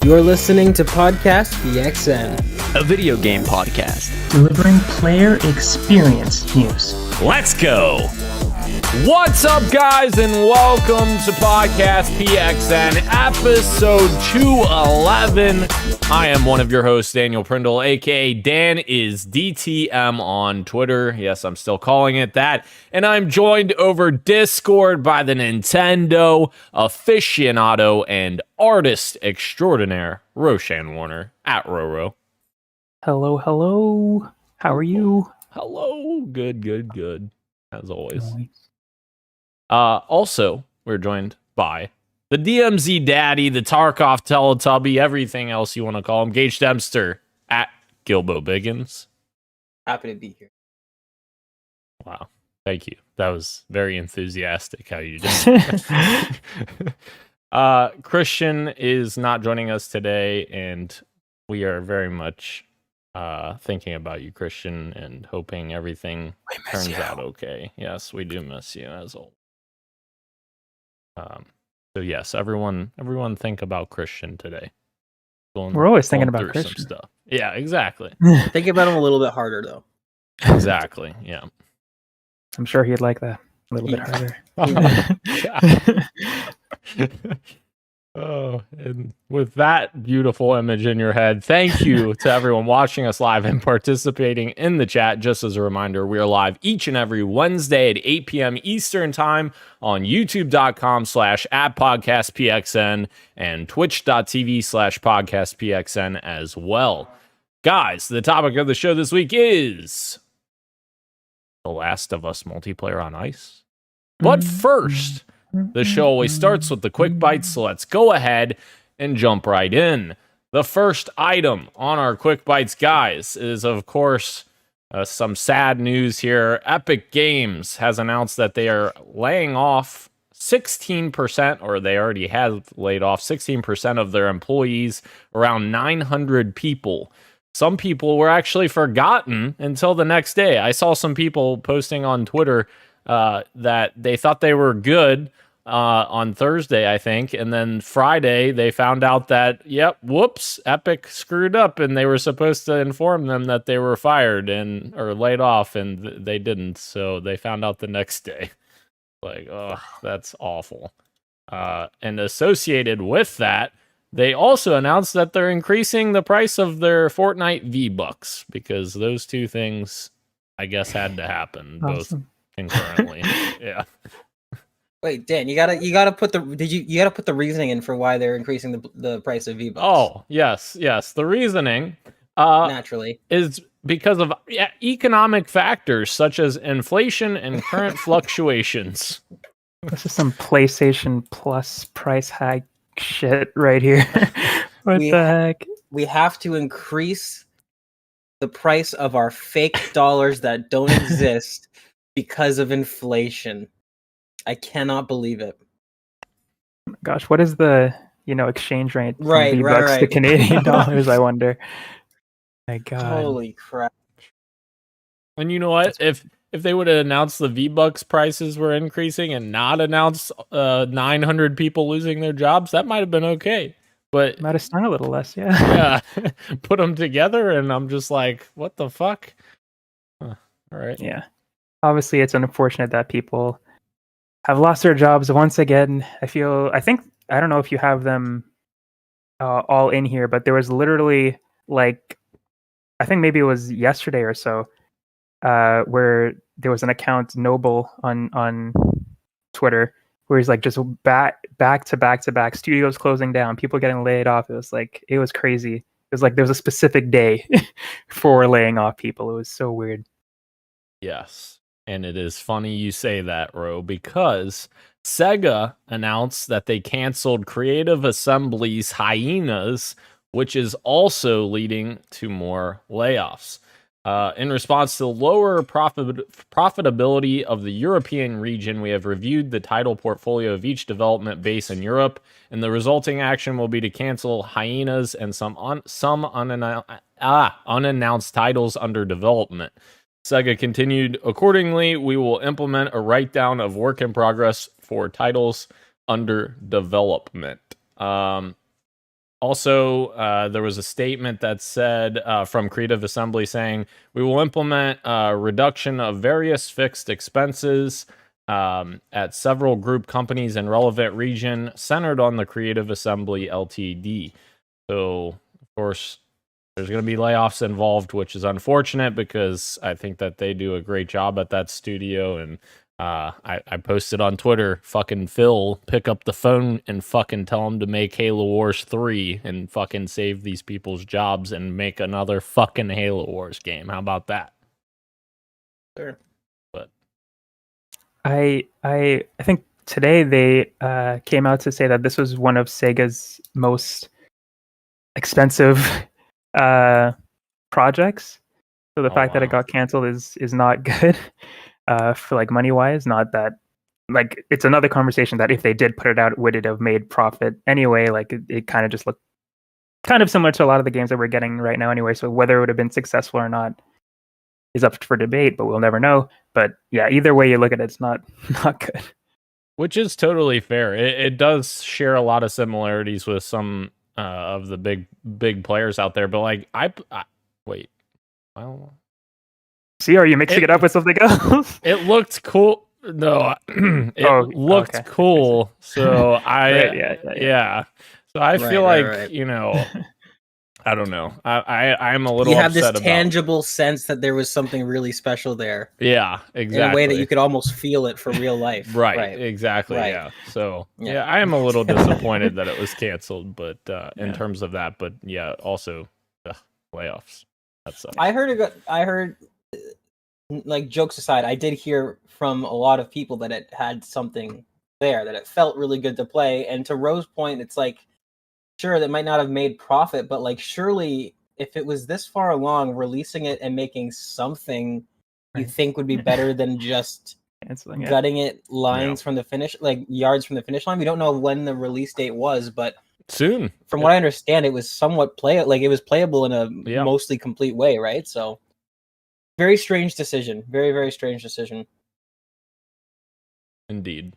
You're listening to Podcast PXN, a video game podcast delivering player experience news. Let's go! What's up, guys, and welcome to Podcast PXN, episode 211. I am one of your hosts, Daniel Prindle, aka Dan is DTM on Twitter. Yes, I'm still calling it that. And I'm joined over Discord by the Nintendo aficionado and artist extraordinaire, Roshan Warner, at Roro. Hello. How are you? Hello. Good. As always. Also, we're joined by the DMZ Daddy, the Tarkov Teletubby, everything else you want to call him, Gage Dempster at Gilbo Biggins. Happy to be here. Wow, thank you. That was very enthusiastic how you just. Christian is not joining us today, and we are very much thinking about you, Christian, and hoping everything turns out okay. Yes, we do miss you as always. So yes, everyone think about Christian today. We're always thinking about Christian. Some stuff. Yeah, exactly. Think about him a little bit harder, though. Exactly, yeah. I'm sure he'd like that a little bit harder. Oh, and with that beautiful image in your head, thank you to everyone watching us live and participating in the chat. Just as a reminder, we are live each and every Wednesday at 8 p.m. Eastern Time on youtube.com/@podcastpxn and twitch.tv/podcastpxn as well. Guys, the topic of the show this week is The Last of Us multiplayer on ice. But first, the show always starts with the quick bites, so let's go ahead and jump right in. The first item on our quick bites, guys, is, of course, some sad news here. Epic Games has announced that they are laying off 16%, or they already have laid off 16% of their employees, around 900 people. Some people were actually forgotten until the next day. I saw some people posting on Twitter that they thought they were good on Thursday, I think, and then Friday they found out that, whoops, Epic screwed up, and they were supposed to inform them that they were fired or laid off, and they didn't, so they found out the next day. Like, oh, that's awful. And associated with that, they also announced that they're increasing the price of their Fortnite V-Bucks, because those two things, I guess, had to happen. Awesome. Both concurrently. Yeah. Wait, Dan, you gotta put the reasoning in for why they're increasing the price of V-Bucks. Oh, yes. The reasoning naturally is because of economic factors such as inflation and current fluctuations. This is some PlayStation Plus price hike shit right here. What the heck? We have to increase the price of our fake dollars that don't exist because of inflation. I cannot believe it. Oh my gosh, what is the exchange rate from V-Bucks right. to Canadian dollars? I wonder. My God. Holy crap! And you know what? If they would have announced the V-Bucks prices were increasing and not announced 900 people losing their jobs, that might have been okay. But might have stung a little less, yeah. Yeah, put them together, and I'm just like, what the fuck? All right. Yeah. Obviously, it's unfortunate that people have lost their jobs once again. I don't know if you have them all in here, but there was literally I think maybe it was yesterday or so, where there was an account, Noble, on Twitter, where he's like just back to back, studios closing down, people getting laid off. It was crazy. It was like there was a specific day for laying off people. It was so weird. Yes. And it is funny you say that, Ro, because Sega announced that they canceled Creative Assembly's Hyenas, which is also leading to more layoffs. In response to the lower profitability of the European region, we have reviewed the title portfolio of each development base in Europe, and the resulting action will be to cancel Hyenas and some unannounced titles under development. Sega continued, accordingly, we will implement a write-down of work in progress for titles under development. Also, there was a statement that said from Creative Assembly saying, we will implement a reduction of various fixed expenses at several group companies in relevant region centered on the Creative Assembly Ltd. So, of course, there's going to be layoffs involved, which is unfortunate because I think that they do a great job at that studio. And I posted on Twitter, fucking Phil, pick up the phone and fucking tell him to make Halo Wars 3 and fucking save these people's jobs and make another fucking Halo Wars game. How about that? Sure. But I think today they came out to say that this was one of Sega's most expensive projects. So the fact that it got canceled is not good for like money wise. Not that like it's another conversation that if they did put it out, would it have made profit anyway? Like it kind of just looked kind of similar to a lot of the games that we're getting right now anyway. So whether it would have been successful or not is up for debate, but we'll never know. But yeah, either way you look at it, it's not good. Which is totally fair. It does share a lot of similarities with some of the big players out there. But like, I wait. Well, see, are you mixing it up with something else? It looked cool. No, it looked cool. So right, yeah. So I feel like you know, I don't know. I'm a little. You have upset this tangible sense that there was something really special there. Yeah, exactly. In a way that you could almost feel it for real life. Right. Exactly. Right. Yeah. So yeah, I am a little disappointed that it was canceled, but in terms of that, but yeah, also layoffs. That sucks. I heard, like jokes aside, I did hear from a lot of people that it had something there, that it felt really good to play. And to Rose's point, it's like, sure, that might not have made profit, but like surely if it was this far along, releasing it and making something you think would be better than just gutting it lines from the finish, like yards from the finish line. We don't know when the release date was, but soon. From what I understand, it was somewhat it was playable in a mostly complete way, right? So very strange decision. Very, very strange decision. Indeed.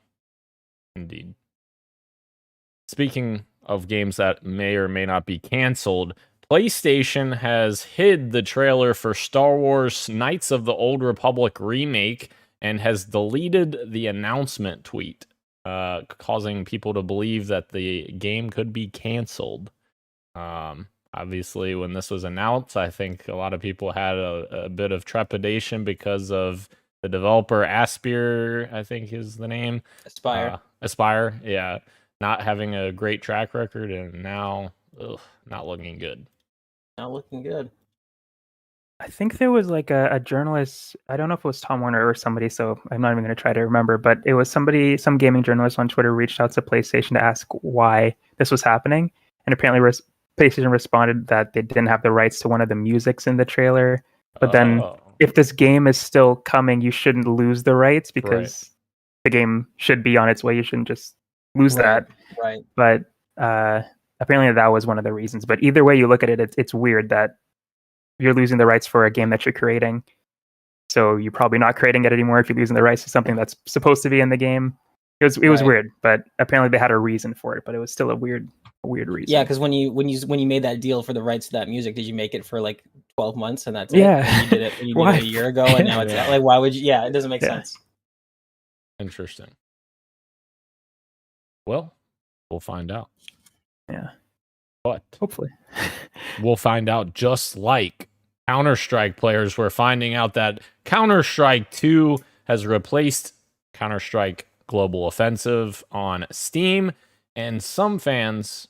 Speaking of games that may or may not be canceled, PlayStation has hid the trailer for Star Wars Knights of the Old Republic remake and has deleted the announcement tweet, causing people to believe that the game could be canceled. Obviously, when this was announced, I think a lot of people had a bit of trepidation because of the developer Aspyr, I think is the name. Aspyr, yeah. Not having a great track record, and now not looking good. Not looking good. I think there was like a journalist, I don't know if it was Tom Warner or somebody, so I'm not even going to try to remember, but it was some gaming journalist on Twitter reached out to PlayStation to ask why this was happening. And apparently PlayStation responded that they didn't have the rights to one of the musics in the trailer. But then if this game is still coming, you shouldn't lose the rights because the game should be on its way. You shouldn't just lose that. Right. But apparently that was one of the reasons. But either way you look at it, it's weird that you're losing the rights for a game that you're creating. So you're probably not creating it anymore if you're losing the rights to something that's supposed to be in the game. It was weird, but apparently they had a reason for it, but it was still a weird reason. Yeah, because when you made that deal for the rights to that music, did you make it for like 12 months and that's it? Yeah. You did it a year ago and now it's like, why would you? Yeah, it doesn't make sense. Interesting. Well, we'll find out. Yeah. But hopefully we'll find out, just like Counter-Strike players were finding out that Counter-Strike 2 has replaced Counter-Strike Global Offensive on Steam, and some fans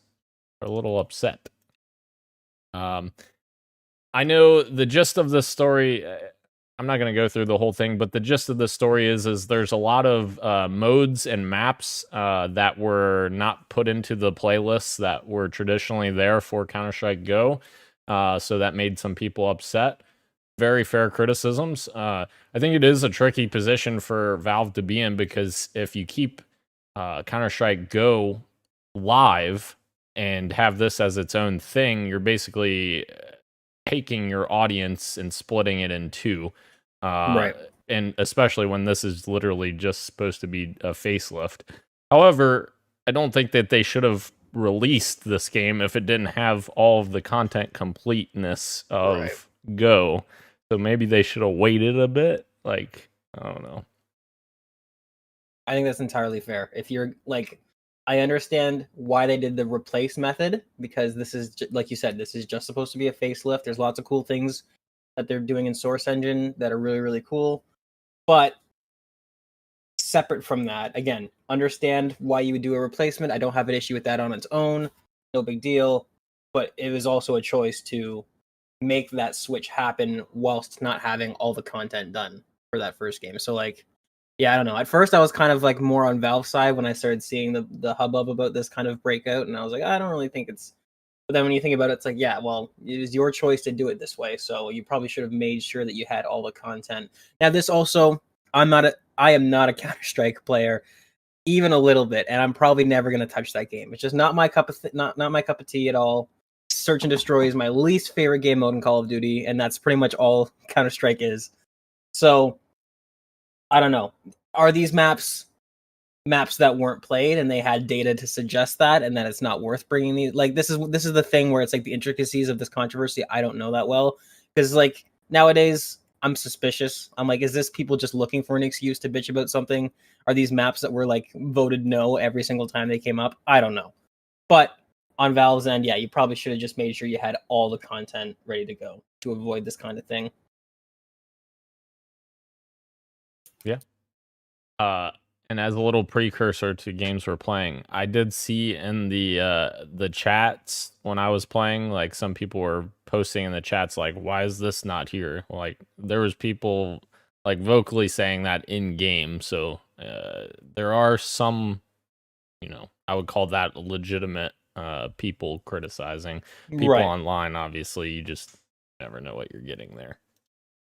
are a little upset. I know the gist of this story. I'm not going to go through the whole thing, but the gist of the story is there's a lot of modes and maps that were not put into the playlists that were traditionally there for Counter-Strike Go. So that made some people upset. Very fair criticisms. I think it is a tricky position for Valve to be in, because if you keep Counter-Strike Go live and have this as its own thing, you're basically taking your audience and splitting it in two. Right. And especially when this is literally just supposed to be a facelift. However, I don't think that they should have released this game if it didn't have all of the content completeness of Go. So maybe they should have waited a bit. Like, I don't know. I think that's entirely fair. If you're like, I understand why they did the replace method, because this is, like you said, this is just supposed to be a facelift. There's lots of cool things that they're doing in Source Engine that are really, really cool. But separate from that, again, understand why you would do a replacement. I don't have an issue with that on its own. No big deal. But it was also a choice to make that switch happen whilst not having all the content done for that first game. So, like, yeah, I don't know. At first, I was kind of like more on Valve's side when I started seeing the hubbub about this kind of breakout, and I was like, I don't really think it's. But then when you think about it, it's like, yeah, well, it is your choice to do it this way, so you probably should have made sure that you had all the content. Now, this also, I am not a Counter-Strike player, even a little bit, and I'm probably never gonna touch that game. It's just not my cup of not my cup of tea at all. Search and Destroy is my least favorite game mode in Call of Duty, and that's pretty much all Counter-Strike is. So, I don't know. Are these maps that weren't played and they had data to suggest that, and that it's not worth bringing these? Like, this is the thing where it's like the intricacies of this controversy I don't know that well, because like nowadays I'm suspicious. I'm like, is this people just looking for an excuse to bitch about something? Are these maps that were like voted no every single time they came up? I don't know. But on Valve's end, yeah, you probably should have just made sure you had all the content ready to go to avoid this kind of thing. Yeah. And as a little precursor to games we're playing, I did see in the chats when I was playing, like some people were posting in the chats like, why is this not here? Like there was people like vocally saying that in game. So there are some, I would call that legitimate people criticizing. People online, obviously, you just never know what you're getting there.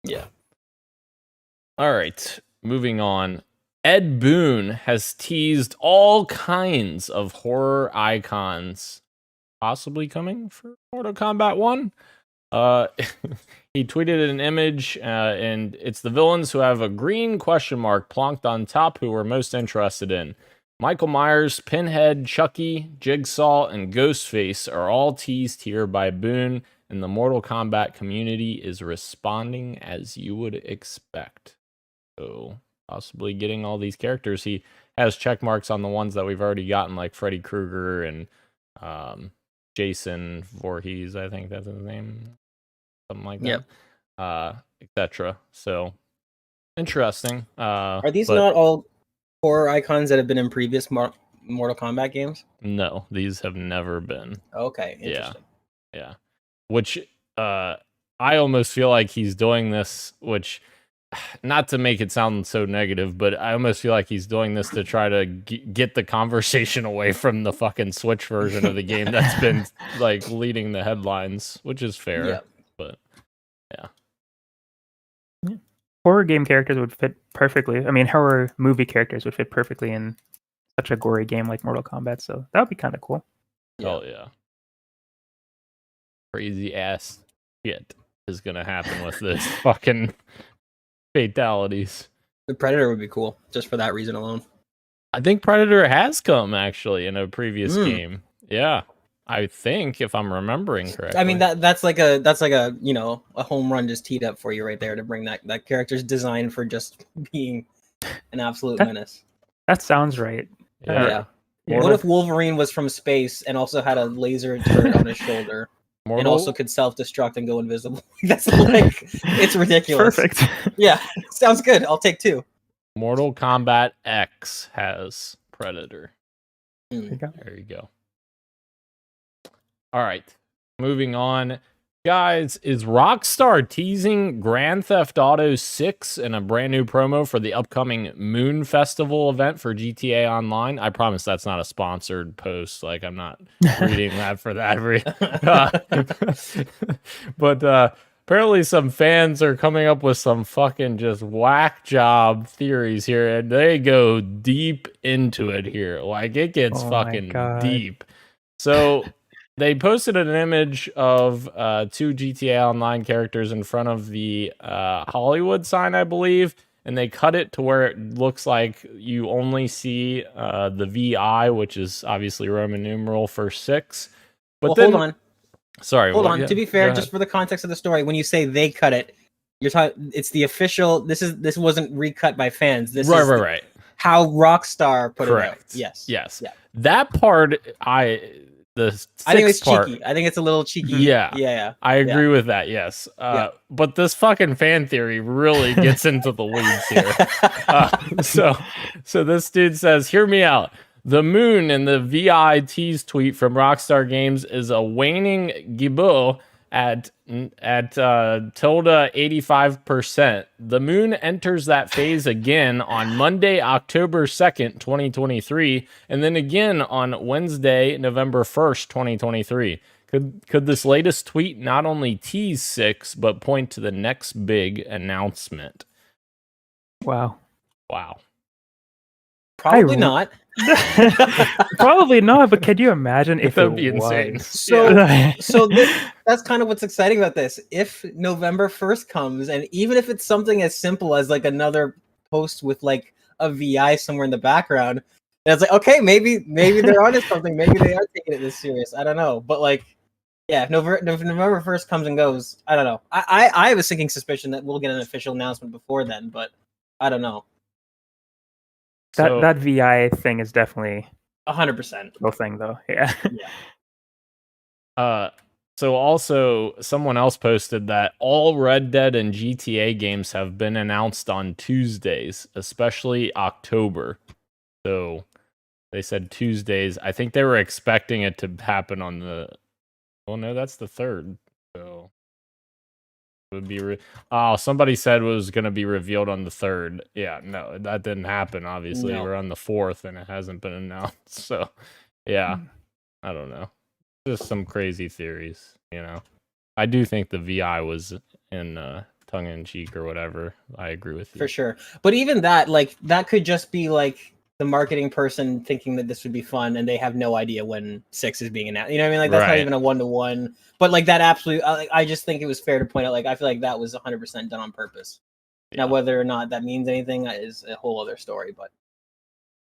Yeah. All right, moving on. Ed Boon has teased all kinds of horror icons possibly coming for Mortal Kombat 1. He tweeted an image, and it's the villains who have a green question mark plonked on top who we're most interested in. Michael Myers, Pinhead, Chucky, Jigsaw, and Ghostface are all teased here by Boon, and the Mortal Kombat community is responding as you would expect. So, possibly getting all these characters. He has check marks on the ones that we've already gotten, like Freddy Krueger and Jason Voorhees, I think that's his name. Something like that. Yep. Etc. So, interesting. Are these not all horror icons that have been in previous Mortal Kombat games? No, these have never been. Okay, interesting. Yeah. Which I almost feel like he's doing this, which, not to make it sound so negative, but I almost feel like he's doing this to try to get the conversation away from the fucking Switch version of the game that's been like leading the headlines, which is fair. Yeah. But yeah. Horror game characters would fit perfectly. I mean, horror movie characters would fit perfectly in such a gory game like Mortal Kombat, so that would be kind of cool. Oh, yeah. Crazy ass shit is going to happen with this fucking fatalities. The Predator would be cool, just for that reason alone. I think Predator has come, actually, in a previous game. Yeah. I think, if I'm remembering correctly. I mean, that's like a a home run just teed up for you right there to bring that character's designed for just being an absolute menace. That sounds right. Yeah. What if Wolverine was from space and also had a laser turret on his shoulder and also could self-destruct and go invisible? That's like, it's ridiculous. Perfect. Yeah, sounds good. I'll take 2. Mortal Kombat X has Predator. There you go. All right, moving on. Guys, is Rockstar teasing Grand Theft Auto 6 in a brand new promo for the upcoming Moon Festival event for GTA Online? I promise that's not a sponsored post. Like, I'm not reading that for that. But apparently some fans are coming up with some fucking just whack job theories here, and they go deep into it here. Like, it gets fucking deep. So they posted an image of 2 GTA Online characters in front of the Hollywood sign, I believe, and they cut it to where it looks like you only see the VI, which is obviously Roman numeral for 6. But well, then, hold on. Sorry. Hold on. Yeah, to be fair, just for the context of the story, when you say they cut it, you're talking. It's the official. This wasn't recut by fans. This is right. How Rockstar put it out. Yes. Yeah. That part, I think it's part, cheeky. I think it's a little cheeky. Yeah. I agree with that. Yes. But this fucking fan theory really gets into the weeds here. So this dude says, "Hear me out. The moon in the VIT's tweet from Rockstar Games is a waning Gibo at tilde 85%. The moon enters that phase again on Monday, October 2nd, 2023, and then again on Wednesday, November 1st, 2023. Could this latest tweet not only tease 6, but point to the next big announcement?" Wow. Probably not. Probably not, but could you imagine if That'd it be was? insane. So that's kind of what's exciting about this. If November 1st comes, and even if it's something as simple as like another post with like a VI somewhere in the background, and it's like, okay, maybe they're onto something. Maybe they are taking it this serious. I don't know, but like, yeah, if November 1st comes and goes, I don't know. I have a sinking suspicion that we'll get an official announcement before then, but I don't know. That VI thing is definitely 100% no thing though. Yeah. So also someone else posted that all Red Dead and GTA games have been announced on Tuesdays, especially October. So they said Tuesdays. I think they were expecting it to happen on the. Well, no, that's the 3rd. So it would be. Somebody said it was going to be revealed on the 3rd. Yeah, no, that didn't happen. Obviously, we're on the 4th, and it hasn't been announced. So, yeah, I don't know. Just some crazy theories, you know. I do think the VI was in tongue in cheek or whatever. I agree with you for sure. But even that, like, that could just be like the marketing person thinking that this would be fun, and they have no idea when 6 is being announced. You know what I mean? Like, that's not even a 1-to-1. But like that, absolutely, I just think it was fair to point out. Like, I feel like that was 100% done on purpose. Yeah. Now, whether or not that means anything is a whole other story. But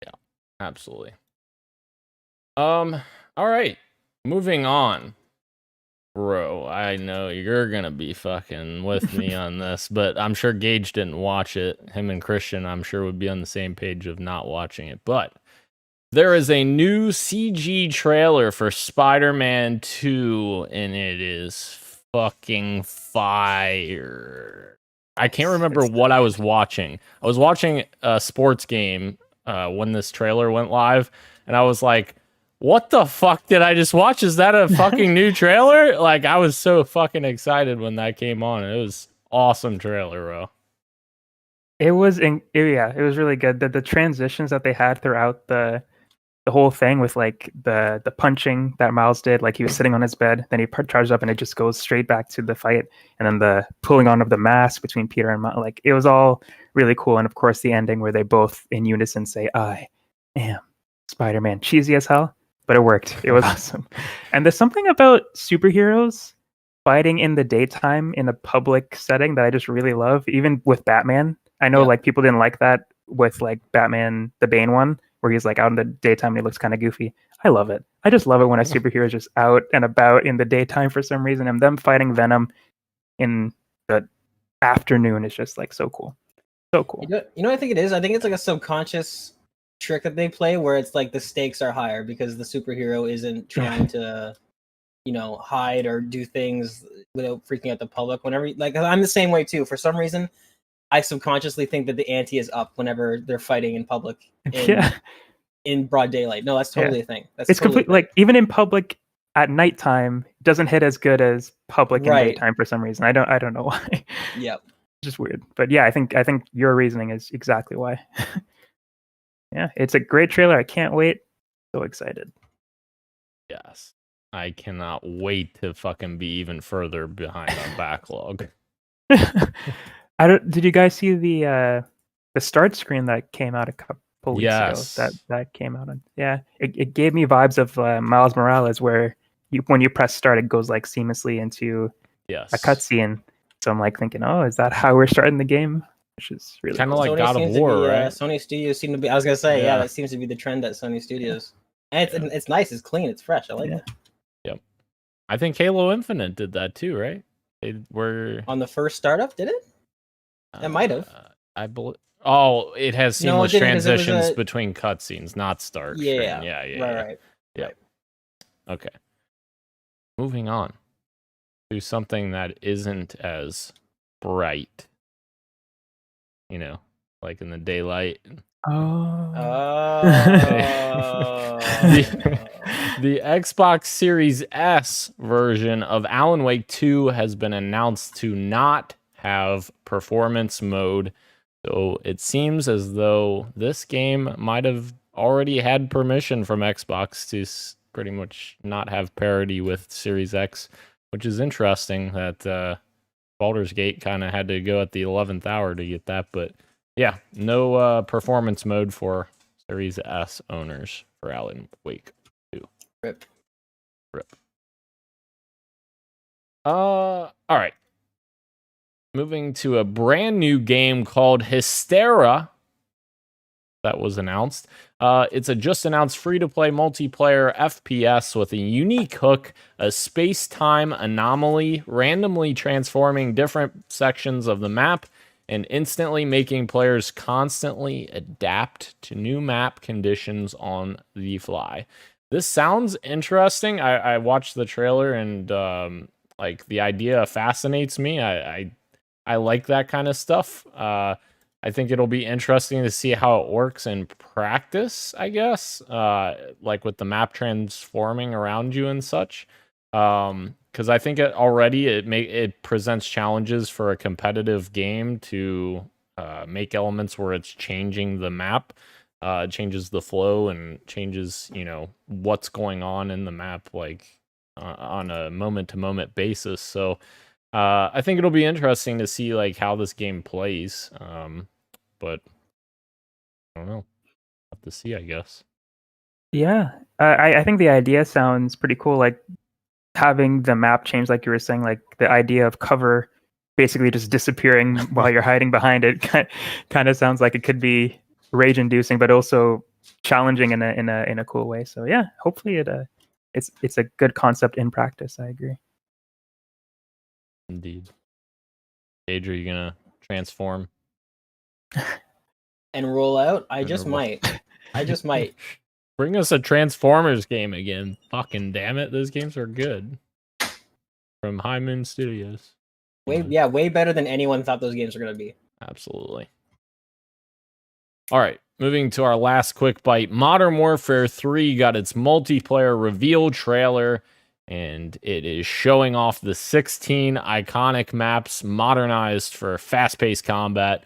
yeah, absolutely. All right. Moving on, bro. I know you're gonna be fucking with me on this, but I'm sure Gage didn't watch it. Him and Christian, I'm sure, would be on the same page of not watching it. But there is a new CG trailer for Spiderman 2, and it is fucking fire. I can't remember what I was watching. I was watching a sports game when this trailer went live, and I was like, what the fuck did I just watch? Is that a fucking new trailer? Like, I was so fucking excited when that came on. It was awesome trailer, bro. It was really good. The transitions that they had throughout the whole thing with like the punching that Miles did, like he was sitting on his bed, then he charged up and it just goes straight back to the fight, and then the pulling on of the mask between Peter and Miles, like it was all really cool. And of course the ending where they both in unison say, "I am Spider-Man." Cheesy as hell, but it worked. It was awesome. And there's something about superheroes fighting in the daytime in a public setting that I just really love. Even with Batman, I know like people didn't like that with like Batman, the Bane one, where he's like out in the daytime and he looks kind of goofy. I love it. I just love it when a superhero is just out and about in the daytime for some reason, and them fighting Venom in the afternoon is just like so cool. So cool. You know what I think it is? I think it's like a subconscious trick that they play where it's like the stakes are higher because the superhero isn't trying to, you know, hide or do things without freaking out the public. Whenever, like, I'm the same way too. For some reason, I subconsciously think that the ante is up whenever they're fighting in public in broad daylight. No, that's totally a thing. It's totally complete. Like even in public at nighttime, doesn't hit as good as public in daytime for some reason. I don't know why. Yep. It's just weird. But yeah, I think your reasoning is exactly why. Yeah, it's a great trailer. I can't wait. So excited. Yes. I cannot wait to fucking be even further behind on backlog. Did you guys see the start screen that came out a couple weeks ago? That came out on. Yeah, it gave me vibes of Miles Morales, where when you press start, it goes like seamlessly into a cutscene. So I'm like thinking, oh, is that how we're starting the game? which is really Kinda cool. like God of War, right? Sony Studios seem to be. I was gonna say, Yeah. that seems to be the trend at Sony Studios, and it's nice, it's clean, it's fresh. I like it. Yep. I think Halo Infinite did that too, right? They were On the first startup, did it? It might have. I believe. Oh, it has No, it seamless didn't, 'cause it was transitions a- between cutscenes, not start Yeah, screen. Yeah. right. Okay. Moving on to something that isn't as bright. You know, like in the daylight. Oh. The Xbox Series S version of Alan Wake 2 has been announced to not have performance mode. So it seems as though this game might have already had permission from Xbox to pretty much not have parity with Series X, which is interesting that Baldur's Gate kind of had to go at the 11th hour to get that. But yeah, no performance mode for Series S owners for Alan Wake 2. Rip. All right. Moving to a brand new game called Hystera that was announced. It's a just announced free-to-play multiplayer FPS with a unique hook, a space-time anomaly, randomly transforming different sections of the map, and instantly making players constantly adapt to new map conditions on the fly. This sounds interesting. I watched the trailer and like the idea fascinates me. I like that kind of stuff. I think it'll be interesting to see how it works in practice, I guess, like with the map transforming around you and such. Because I think it presents challenges for a competitive game to make elements where it's changing the map, changes the flow, and changes what's going on in the map, like on a moment-to-moment basis. So I think it'll be interesting to see like how this game plays. But I don't know. Have to see, I guess. Yeah, I think the idea sounds pretty cool. Like having the map change, like you were saying, like the idea of cover basically just disappearing while you're hiding behind it, kind of sounds like it could be rage-inducing, but also challenging in a cool way. So yeah, hopefully it's a good concept in practice. I agree. Indeed. Gage, are you gonna transform And roll out? I And just roll. might. I just might. Bring us a Transformers game again. Fucking damn it, those games are good. From High Moon Studios. Way better than anyone thought those games were gonna be. Absolutely. All right, moving to our last quick bite. Modern Warfare 3 got its multiplayer reveal trailer, and it is showing off the 16 iconic maps modernized for fast-paced combat.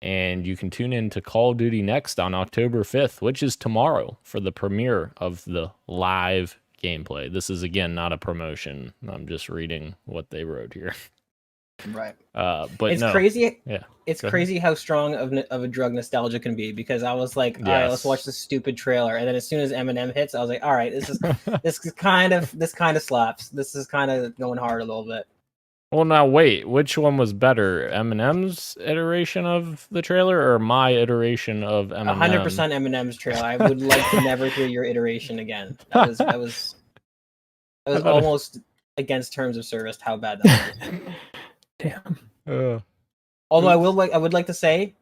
And you can tune in to Call of Duty Next on October 5th, which is tomorrow, for the premiere of the live gameplay. This is, again, not a promotion. I'm just reading what they wrote here. Right. But it's no. crazy. Yeah. It's crazy how strong of a drug nostalgia can be, because I was like, all right, let's watch this stupid trailer, and then as soon as Eminem hits, I was like, all right, this kind of slaps. This is kind of going hard a little bit. Well, now wait, which one was better, Eminem's iteration of the trailer or my iteration of Eminem? 100% Eminem's trailer. I would like to never hear your iteration again. That was almost against terms of service. How bad that was. Damn. Although I would like to say,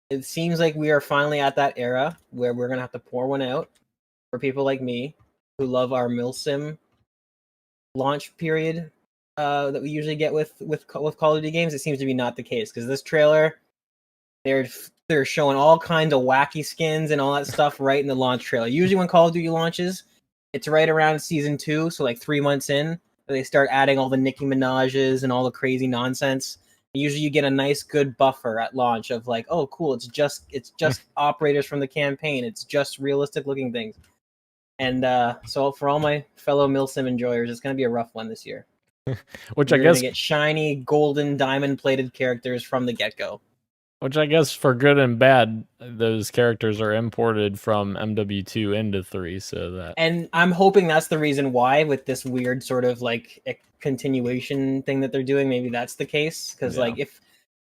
it seems like we are finally at that era where we're gonna have to pour one out for people like me who love our milsim launch period that we usually get with Call of Duty games. It seems to be not the case, because this trailer, they're showing all kinds of wacky skins and all that stuff right in the launch trailer. Usually when Call of Duty launches, it's right around season 2, so like 3 months in, they start adding all the Nicki Minaj's and all the crazy nonsense. Usually you get a nice good buffer at launch of like, oh cool, it's just operators from the campaign, it's just realistic looking things. And so for all my fellow milsim enjoyers, it's gonna be a rough one this year. Which You're I guess gonna get shiny, golden, diamond plated characters from the get-go. Which I guess for good and bad, those characters are imported from MW2 into 3, so that. And I'm hoping that's the reason why, with this weird sort of like continuation thing that they're doing. Maybe that's the case, because like if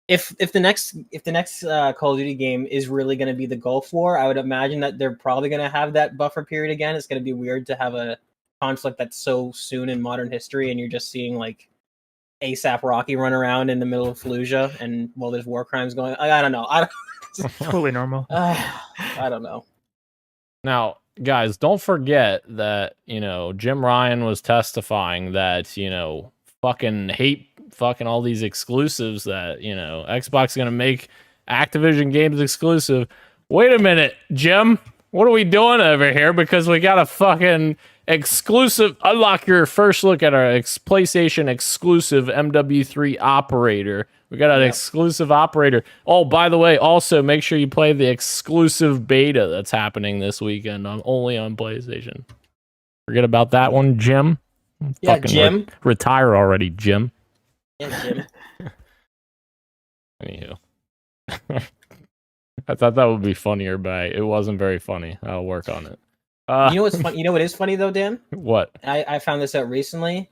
if the next Call of Duty game is really going to be the Gulf War, I would imagine that they're probably going to have that buffer period again. It's going to be weird to have a conflict that's so soon in modern history, and you're just seeing like ASAP Rocky run around in the middle of Fallujah, and while there's war crimes going. I don't know. Totally normal. I don't know. Now, guys, don't forget that, Jim Ryan was testifying that, fucking hate fucking all these exclusives that, Xbox is going to make Activision games exclusive. Wait a minute, Jim. What are we doing over here? Because we got a fucking exclusive. Unlock your first look at our PlayStation exclusive MW3 operator. We got an exclusive operator. Oh, by the way, also make sure you play the exclusive beta that's happening this weekend only on PlayStation. Forget about that one, Jim. Yeah, Jim. Retire already, Jim. Yeah, Jim. Anywho. I thought that would be funnier, but it wasn't very funny. I'll work on it. You know what's funny? You know what is funny though, Dan? What? I found this out recently.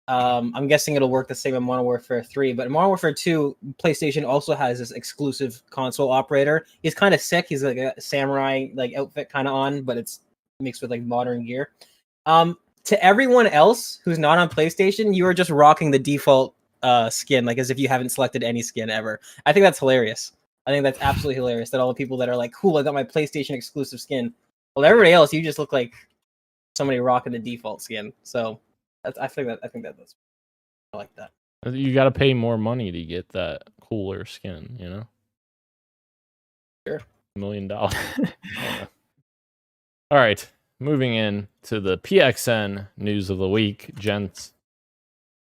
I'm guessing it'll work the same in Modern Warfare 3, but in Modern Warfare 2, PlayStation also has this exclusive console operator. He's kind of sick. He's like a samurai like outfit kind of on, but it's mixed with like modern gear. To everyone else who's not on PlayStation, you are just rocking the default skin, like as if you haven't selected any skin ever. I think that's hilarious. I think that's absolutely hilarious that all the people that are like, cool, I got my PlayStation exclusive skin. Well, everybody else, you just look like somebody rocking the default skin. So I think that's I like that. You got to pay more money to get that cooler skin, Sure. $1 million. All right, moving in to the PXN news of the week, gents.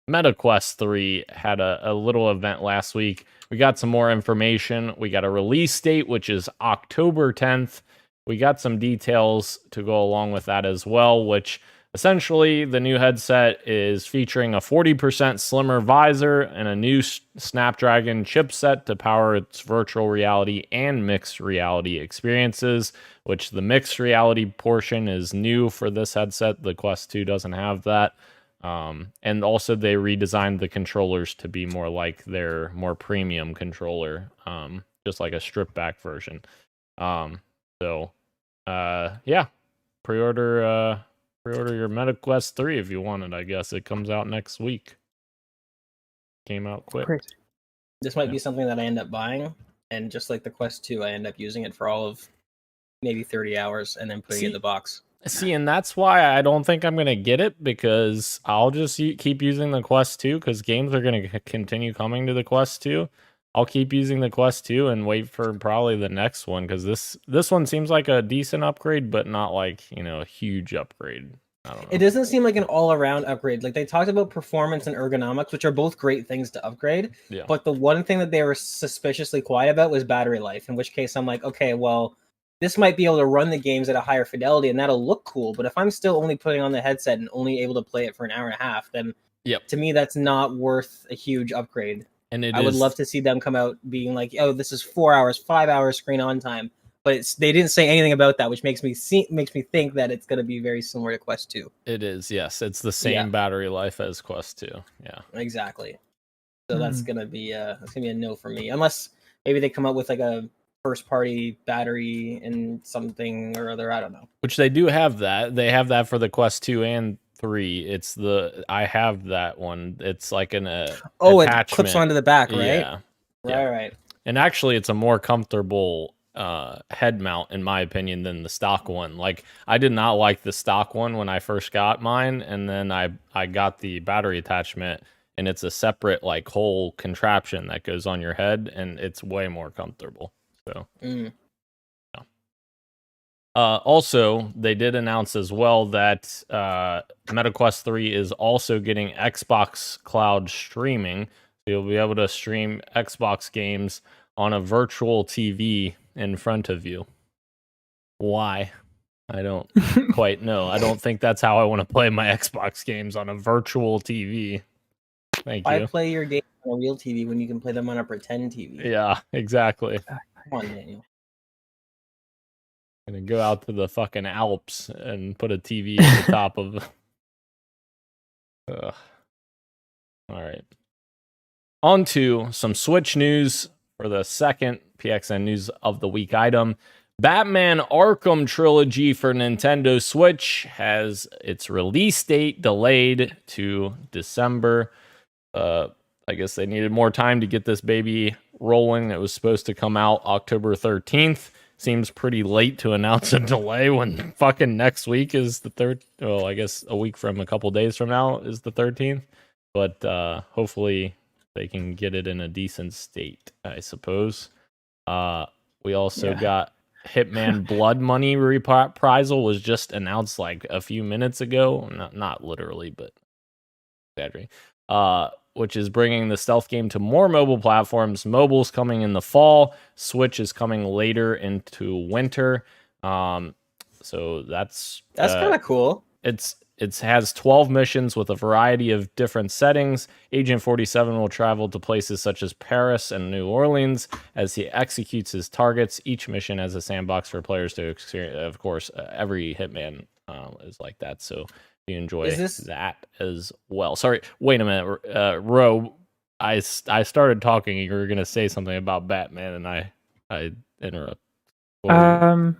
MetaQuest 3 had a little event last week. We got some more information. We got a release date, which is October 10th. We got some details to go along with that as well, which essentially the new headset is featuring a 40% slimmer visor and a new Snapdragon chipset to power its virtual reality and mixed reality experiences, which the mixed reality portion is new for this headset. The Quest 2 doesn't have that. And also they redesigned the controllers to be more like their more premium controller, just like a stripped back version. So pre-order your MetaQuest 3 if you want it. I guess it comes out next week. Came out quick. Great. This might be something that I end up buying, and just like the Quest 2, I end up using it for all of maybe 30 hours and then putting it in the box. See, and that's why I don't think I'm going to get it, because I'll just keep using the Quest 2, because games are going to continue coming to the Quest 2. I'll keep using the Quest 2 and wait for probably the next one, because this one seems like a decent upgrade, but not like, a huge upgrade. I don't know. It doesn't seem like an all-around upgrade. Like, they talked about performance and ergonomics, which are both great things to upgrade. Yeah. But the one thing that they were suspiciously quiet about was battery life, in which case I'm like, okay, well, this might be able to run the games at a higher fidelity, and that'll look cool. But if I'm still only putting on the headset and only able to play it for an hour and a half, then to me, that's not worth a huge upgrade. And I would love to see them come out being like, oh, this is 4 hours, 5 hours screen on time. But they didn't say anything about that, which makes me think that it's going to be very similar to Quest 2. It is, yes. It's the same battery life as Quest 2. Yeah, exactly. So that's gonna be a no for me, unless maybe they come up with like a first party battery and something or other. I don't know. Which they do have that. They have that for the Quest 2 and 3. I have that one. It's like an attachment. It clips onto the back, right? Yeah. Right. And actually, it's a more comfortable head mount, in my opinion, than the stock one. Like, I did not like the stock one when I first got mine, and then I got the battery attachment, and it's a separate like whole contraption that goes on your head, and it's way more comfortable. So. Also, they did announce as well that MetaQuest 3 is also getting Xbox Cloud streaming. So you'll be able to stream Xbox games on a virtual TV in front of you. Why? I don't quite know. I don't think that's how I want to play my Xbox games, on a virtual TV. Thank you. Why play your game on a real TV when you can play them on a pretend TV? Yeah, exactly. Come on, Daniel. Gonna go out to the fucking Alps and put a TV at the top of. All right. on to some Switch news for the second PXN News of the Week item. Batman Arkham Trilogy for Nintendo Switch has its release date delayed to December. I guess they needed more time to get this baby rolling. It was supposed to come out October 13th. Seems pretty late to announce a delay when fucking next week is the third. Well, I guess a week from a couple days from now is the 13th. But hopefully they can get it in a decent state, I suppose. We also got Hitman Blood Money reprisal was just announced like a few minutes ago. Not literally, but exaggerating. Which is bringing the stealth game to more mobile platforms. Mobile's coming in the fall. Switch is coming later into winter. So that's kind of cool. It has 12 missions with a variety of different settings. Agent 47 will travel to places such as Paris and New Orleans as he executes his targets. Each mission has a sandbox for players to experience. Of course, every Hitman is like that. So you enjoy that as well. Sorry, wait a minute, Ro. I started talking. You were gonna say something about Batman, and I interrupt. No,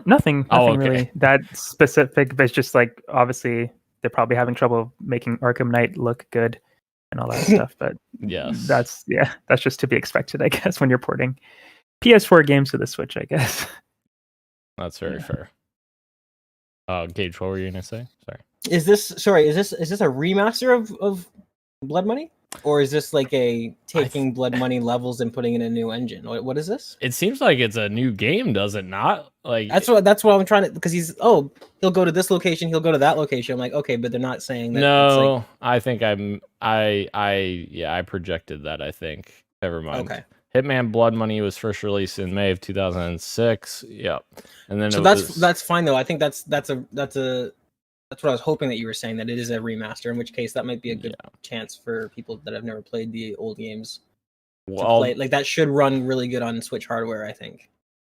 nothing okay. really that specific. But it's just like obviously they're probably having trouble making Arkham Knight look good and all that stuff. But yes, that's just to be expected, I guess, when you're porting PS4 games to the Switch. I guess that's very fair. Gage, what were you gonna say? Sorry. Is this a remaster of Blood Money, or is this like a taking Blood Money levels and putting in a new engine? What is this? It seems like it's a new game, does it not? Like that's what I'm trying to, because he'll go to this location, he'll go to that location. I'm like, okay, but they're not saying that. No, like... I think I projected that. I think never mind. Okay. Hitman Blood Money was first released in May of 2006. Yep, and then so that's fine though. I think that's what I was hoping that you were saying, that it is a remaster, in which case that might be a good chance for people that have never played the old games to play. Like that should run really good on Switch hardware, I think.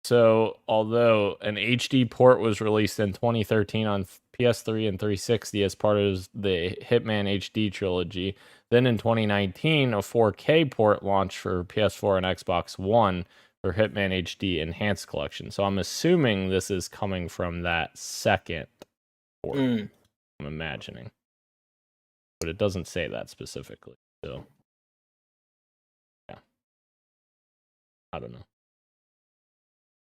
So, although an HD port was released in 2013 on PS3 and 360 as part of the Hitman HD trilogy, then in 2019 a 4K port launched for PS4 and Xbox One for Hitman HD Enhanced Collection. So I'm assuming this is coming from that second port. I'm imagining, but it doesn't say that specifically. So, yeah, I don't know.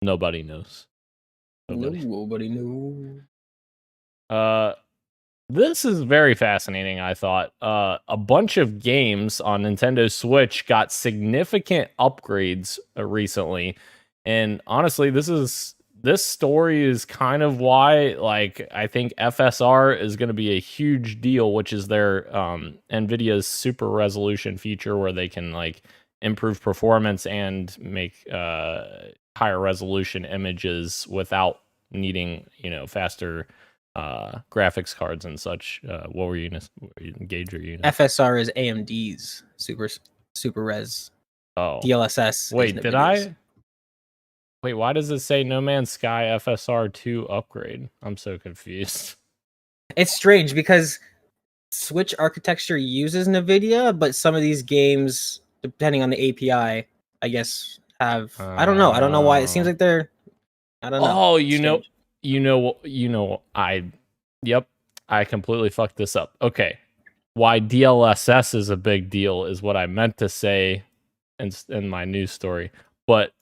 Nobody knows. Nobody knows. This is very fascinating, I thought. A bunch of games on Nintendo Switch got significant upgrades recently, and honestly, this story is kind of why, like, I think FSR is going to be a huge deal, which is their NVIDIA's super resolution feature where they can like improve performance and make higher resolution images without needing, faster graphics cards and such. What were you gonna Gage? Or you? FSR is AMD's super res. Oh, DLSS. Wait, did I? Wait, why does it say No Man's Sky FSR 2 upgrade? I'm so confused. It's strange because Switch architecture uses NVIDIA, but some of these games, depending on the API, I guess have. I don't know. I don't know why. It seems like they're. I don't know. Oh, I completely fucked this up. Okay. Why DLSS is a big deal is what I meant to say in my news story. But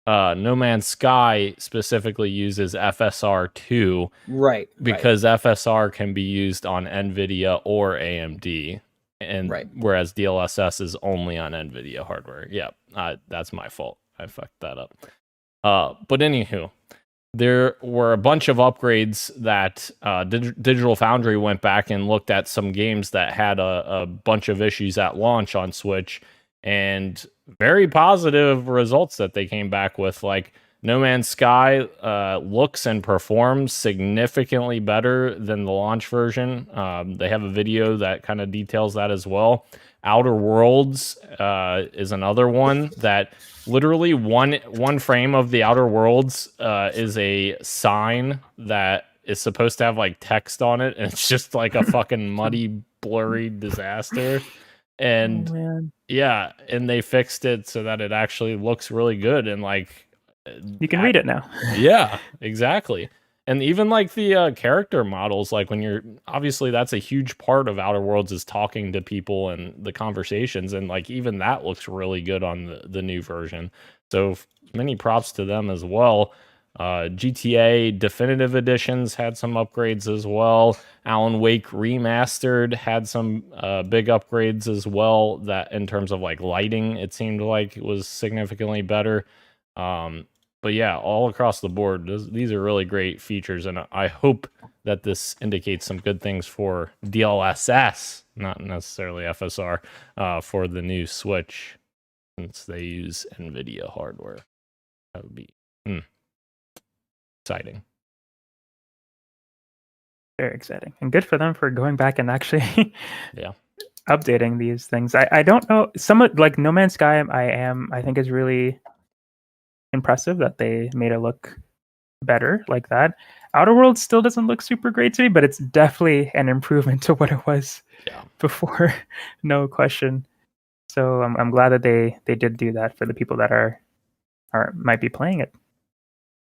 No Man's Sky specifically uses FSR 2. Right. Because FSR can be used on NVIDIA or AMD. And whereas DLSS is only on NVIDIA hardware. Yeah, that's my fault. I fucked that up. But anywho, there were a bunch of upgrades that Digital Foundry went back and looked at some games that had a bunch of issues at launch on Switch, and very positive results that they came back with. Like No Man's Sky looks and performs significantly better than the launch version. They have a video that kind of details that as well. Outer Worlds is another one that literally one frame of the Outer Worlds is a sign that is supposed to have like text on it, and it's just like a fucking muddy, blurry disaster. And man. yeah, and they fixed it so that it actually looks really good and like You can read it now. yeah, exactly. And even like the character models, like when you're obviously that's a huge part of Outer Worlds is talking to people and the conversations, and like even that looks really good on the new version. So many props to them as well. GTA Definitive Editions had some upgrades as well. Alan Wake Remastered had some big upgrades as well. That in terms of like lighting, it seemed like it was significantly better. But yeah, all across the board, these are really great features, and I hope that this indicates some good things for DLSS, not necessarily FSR, for the new Switch, since they use NVIDIA hardware. That would be exciting. Very exciting. And good for them for going back and actually Yeah. updating these things. I don't know. Some like No Man's Sky I think is really impressive that they made it look better like that. Outer Worlds still doesn't look super great to me, but it's definitely an improvement to what it was before, no question. So I'm glad that they did do that for the people that are might be playing it.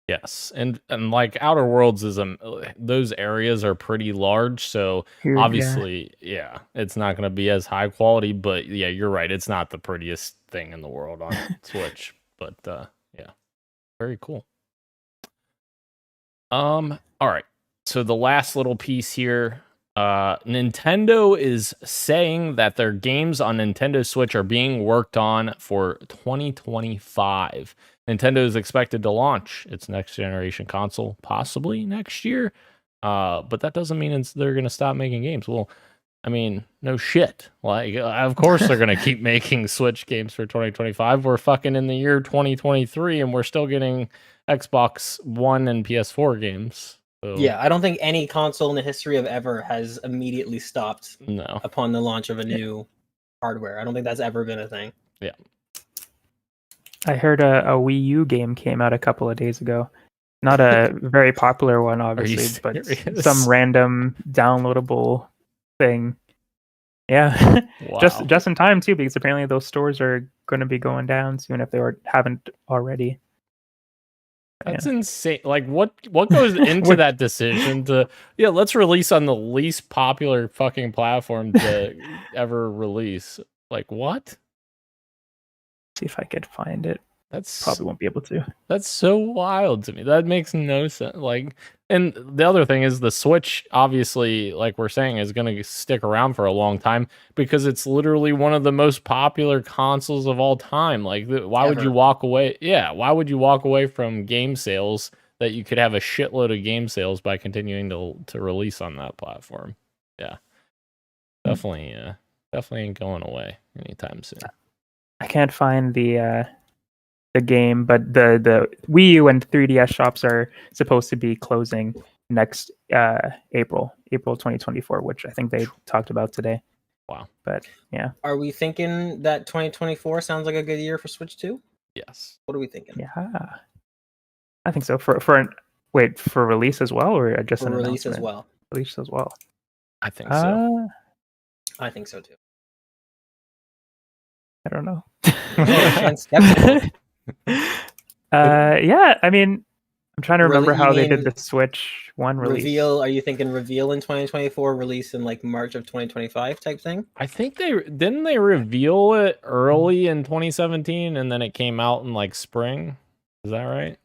Yes, and like Outer Worlds is those areas are pretty large, so Huge, obviously, yeah, it's not going to be as high quality. But yeah, you're right, it's not the prettiest thing in the world on Switch, but yeah, very cool. All right, so the last little piece here, Nintendo is saying that their games on Nintendo Switch are being worked on for 2025. Nintendo is expected to launch its next generation console possibly next year, but that doesn't mean they're going to stop making games. Well, I mean, no shit. Like, of course they're going to keep making Switch games for 2025. We're fucking in the year 2023, and we're still getting Xbox One and PS4 games. So, yeah, I don't think any console in the history of ever has immediately stopped upon the launch of a new hardware. I don't think that's ever been a thing. Yeah. I heard a Wii U game came out a couple of days ago. Not a very popular one, obviously, but some random downloadable thing. Yeah, wow. just in time too, because apparently those stores are going to be going down soon if they haven't already. That's insane. Like, what goes into that decision to let's release on the least popular fucking platform to ever release? Like, what? See if I could find it. That's probably won't be able to. That's so wild to me. That makes no sense. Like, and the other thing is the Switch, obviously, like we're saying, is going to stick around for a long time because it's literally one of the most popular consoles of all time. Like, why would you walk away? Yeah, why would you walk away from game sales that you could have a shitload of game sales by continuing to release on that platform? Yeah, definitely ain't going away anytime soon. I can't find the game, but the Wii U and 3DS shops are supposed to be closing next April 2024, which I think they talked about today. Wow. But yeah. Are we thinking that 2024 sounds like a good year for Switch 2? Yes. What are we thinking? Yeah. I think so. For release as well, or just an release announcement? as well. Release as well. I think so. I think so too. I don't know. Yeah, I mean, I'm trying to remember how they did the Switch 1 release. Reveal? Are you thinking reveal in 2024, release in like March of 2025 type thing? I think they reveal it early in 2017 and then it came out in like spring. Is that right?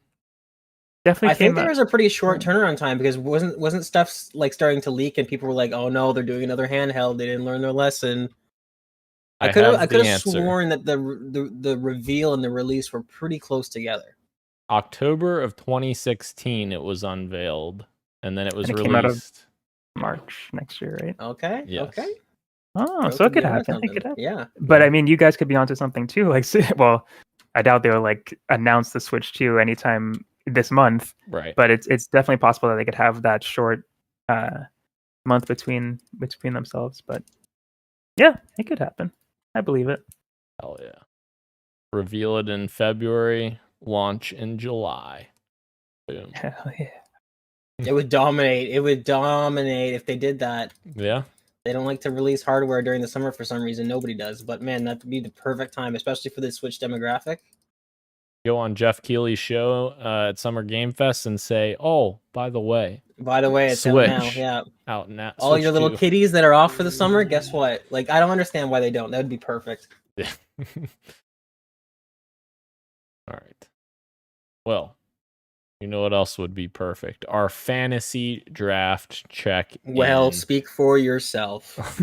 Definitely. I think there was a pretty short turnaround time because wasn't stuff like starting to leak and people were like, "Oh no, they're doing another handheld. They didn't learn their lesson." I could have sworn that the reveal and the release were pretty close together. October of 2016 it was unveiled and then it was released came out of March next year, right? Okay. Yes. Okay. Oh, so it could happen. It could happen. Yeah. But I mean, you guys could be onto something too. Like, well, I doubt they'll like announce the Switch 2 anytime this month. Right. But it's definitely possible that they could have that short month between themselves. But yeah, it could happen. I believe it. Hell yeah. Reveal it in February, launch in July. Boom. Hell yeah. It would dominate. It would dominate if they did that. Yeah. They don't like to release hardware during the summer for some reason. Nobody does. But man, that would be the perfect time, especially for the Switch demographic. Go on Jeff Keighley's show at Summer Game Fest and say, "Oh, by the way, It's Switch out now. Yeah, out now. all Switch your little 2." kiddies that are off for the summer. Guess what? Like, I don't understand why they don't. That would be perfect. Yeah. All right. Well, you know what else would be perfect? Our fantasy draft check. Well, speak for yourself.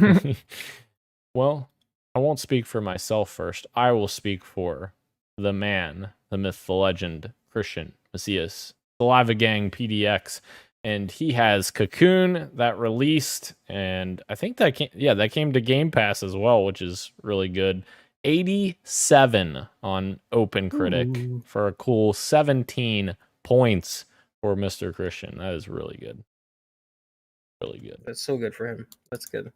Well, I won't speak for myself first. I will speak for the man, the myth, the legend, Christian Macias, Saliva Gang PDX, and he has Cocoon that released, and I think that came to Game Pass as well, which is really good. 87 on Open Critic for a cool 17 points for Mr. Christian. That is really good. Really good. That's so good for him. That's good.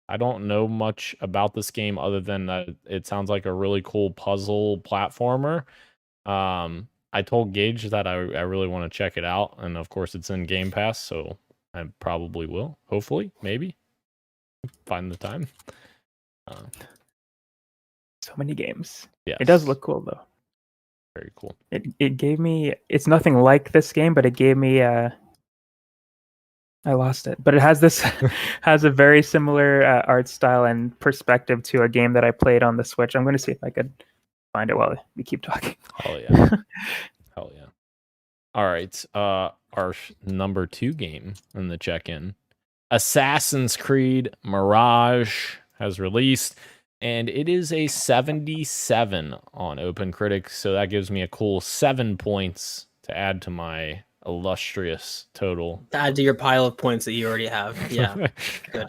I don't know much about this game other than that it sounds like a really cool puzzle platformer. I told Gage that I really want to check it out, and of course it's in Game Pass, so I probably will. Hopefully, maybe find the time. So many games. Yeah, it does look cool though. Very cool. It gave me. It's nothing like this game, but it gave me. I lost it, but it has this has a very similar art style and perspective to a game that I played on the Switch. I'm going to see if I could find it while we keep talking. Hell yeah. Hell yeah. All right. Our number 2 game in the check-in, Assassin's Creed Mirage, has released, and it is a 77 on Open Critic, so that gives me a cool 7 points to add to my illustrious total. Add to your pile of points that you already have. Yeah. Good.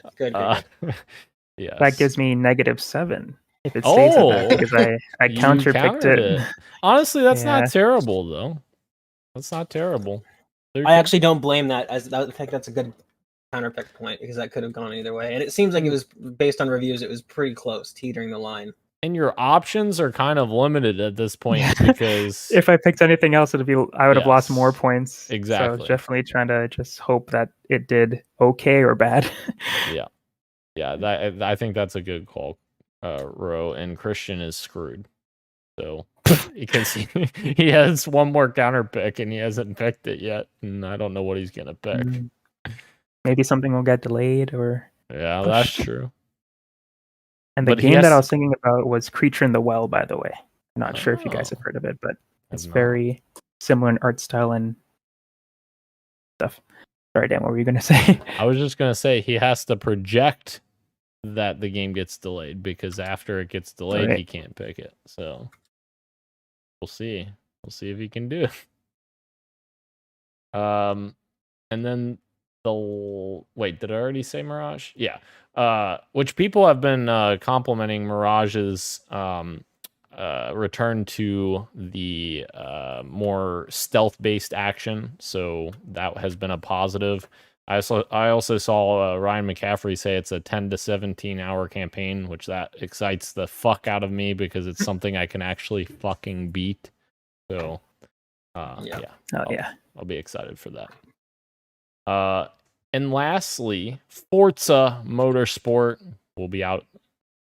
Yes. That gives me -7 if it stays at that, because I counterpicked it. Honestly, that's not terrible though. That's not terrible. I actually don't blame that. I think that's a good counterpick point, because that could have gone either way. And it seems like it was, based on reviews, it was pretty close, teetering the line. And your options are kind of limited at this point, because if I picked anything else, I would have lost more points. Exactly. So definitely trying to just hope that it did okay or bad. Yeah. I think that's a good call, Ro. And Christian is screwed. So you can see he has one more counter pick and he hasn't picked it yet, and I don't know what he's gonna pick. Maybe something will get delayed, or yeah, that's true. And the game that I was thinking about was Creature in the Well, by the way. I'm not sure if you guys have heard of it, but it's very similar in art style and stuff. Sorry, Dan, what were you going to say? I was just going to say he has to project that the game gets delayed, because after it gets delayed, he can't pick it. So we'll see. We'll see if he can do it. And then wait, did I already say Mirage? Yeah. Which people have been complimenting Mirage's return to the more stealth-based action, so that has been a positive. I also saw Ryan McCaffrey say it's a 10 to 17 hour campaign, which that excites the fuck out of me, because it's something I can actually fucking beat. So I'll be excited for that. And lastly, Forza Motorsport will be out,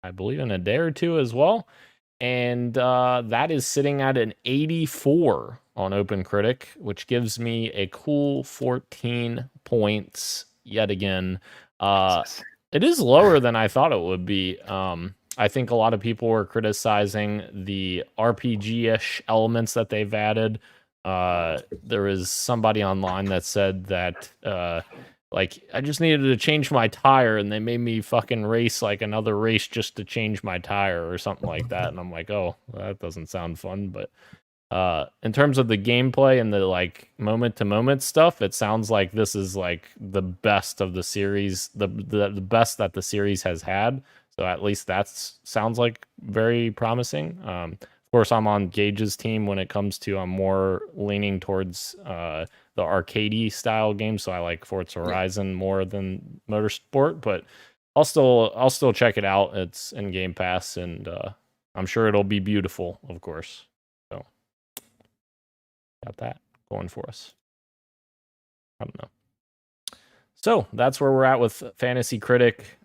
I believe, in a day or two as well. And that is sitting at an 84 on Open Critic, which gives me a cool 14 points yet again. It is lower than I thought it would be. I think a lot of people were criticizing the RPG-ish elements that they've added. There was somebody online that said that I just needed to change my tire, and they made me fucking race like another race just to change my tire or something like that. And I'm like, oh, that doesn't sound fun. But in terms of the gameplay and the moment to moment stuff, it sounds like this is the best of the series, the best that the series has had. So at least that sounds like very promising. Of course, I'm on Gage's team when it comes to, I'm more leaning towards the arcadey style game, so I like Forza Horizon more than Motorsport, but I'll still check it out. It's in Game Pass, and I'm sure it'll be beautiful, of course. So got that going for us. I don't know. So that's where we're at with Fantasy Critic.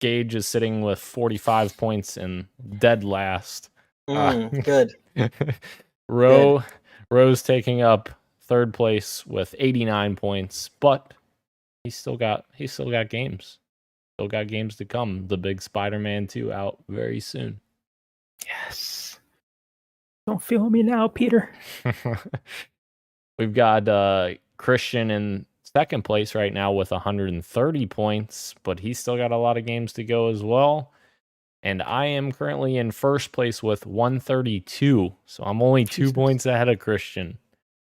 Gage is sitting with 45 points in dead last. Good. Ro's taking up third place with 89 points, but he's still got games. Still got games to come. The big Spider-Man 2 out very soon. Yes. Don't feel me now, Peter. We've got Christian in second place right now with 130 points, but he's still got a lot of games to go as well. And I am currently in first place with 132, so I'm only 2 points ahead of Christian.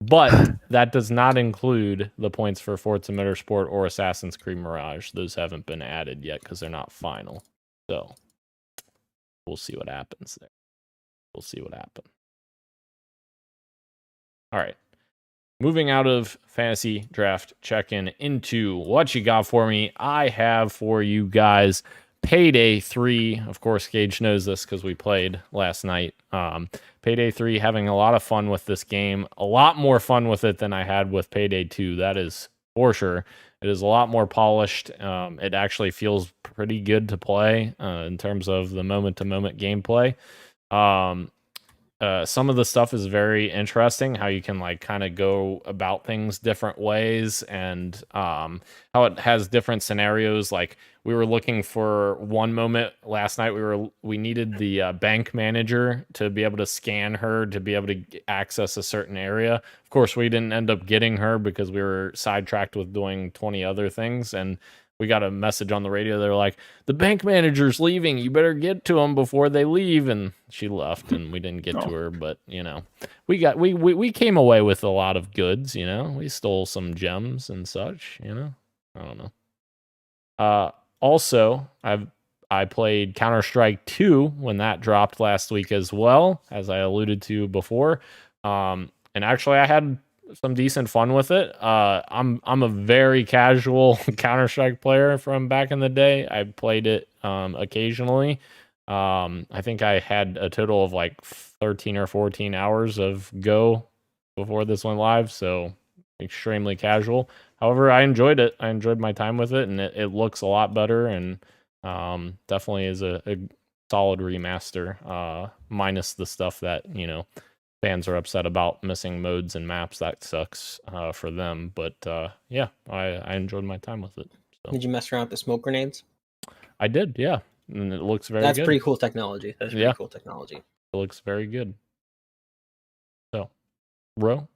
But that does not include the points for Forza Motorsport or Assassin's Creed Mirage. Those haven't been added yet because they're not final. So we'll see what happens there. We'll see what happens. All right. Moving out of fantasy draft check-in into what you got for me. I have for you guys Payday 3. Of course, Gage knows this because we played last night. Payday 3, having a lot of fun with this game. A lot more fun with it than I had with Payday 2. That is for sure. It is a lot more polished. It actually feels pretty good to play in terms of the moment-to-moment gameplay. Some of the stuff is very interesting, how you can like kind of go about things different ways, and how it has different scenarios. Like we were looking for one moment last night. We needed the bank manager to be able to scan her to be able to access a certain area. Of course, we didn't end up getting her because we were sidetracked with doing 20 other things, and we got a message on the radio. They're like, the bank manager's leaving. You better get to them before they leave. And she left, and we didn't get to her. But, you know, we came away with a lot of goods, you know. We stole some gems and such, you know. I don't know. Also, I played Counter-Strike 2 when that dropped last week as well, as I alluded to before. And actually, I had some decent fun with it. I'm a very casual Counter-Strike player from back in the day. I played it occasionally. I think I had a total of like 13 or 14 hours of Go before this went live, so extremely casual. However, I enjoyed it. I enjoyed my time with it, and it looks a lot better, and definitely is a solid remaster, minus the stuff that, you know, fans are upset about missing modes and maps. That sucks for them. But yeah, I enjoyed my time with it. So. Did you mess around with the smoke grenades? I did, yeah. And it looks very That's good. pretty cool technology. That's pretty cool technology. It looks very good. So, Ro,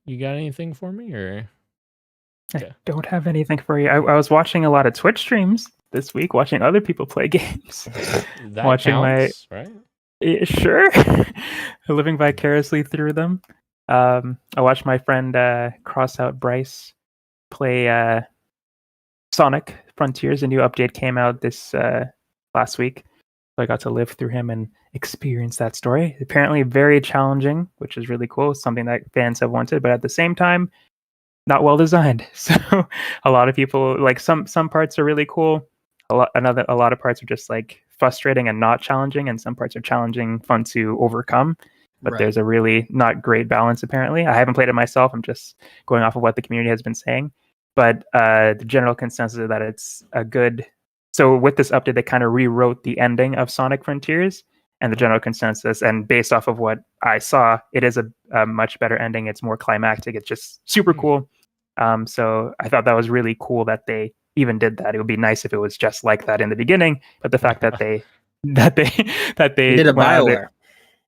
you got anything for me? Or I don't have anything for you. I was watching a lot of Twitch streams this week, watching other people play games. That watching counts, right? Sure. Living vicariously through them. I watched my friend Crossout Bryce play Sonic Frontiers. A new update came out this last week, so I got to live through him and experience that story. Apparently very challenging, which is really cool. Something that fans have wanted, but at the same time, not well designed. So a lot of people like some parts are really cool. A lot of parts are just like frustrating and not challenging, and some parts are challenging, fun to overcome. But there's a really not great balance, apparently. I haven't played it myself. I'm just going off of what the community has been saying. But the general consensus is that it's a good... So with this update, they kind of rewrote the ending of Sonic Frontiers, and the general consensus, and based off of what I saw, it is a much better ending. It's more climactic. It's just super cool. So I thought that was really cool that they even did that. It would be nice if it was just like that in the beginning, but the fact that they did a BioWare.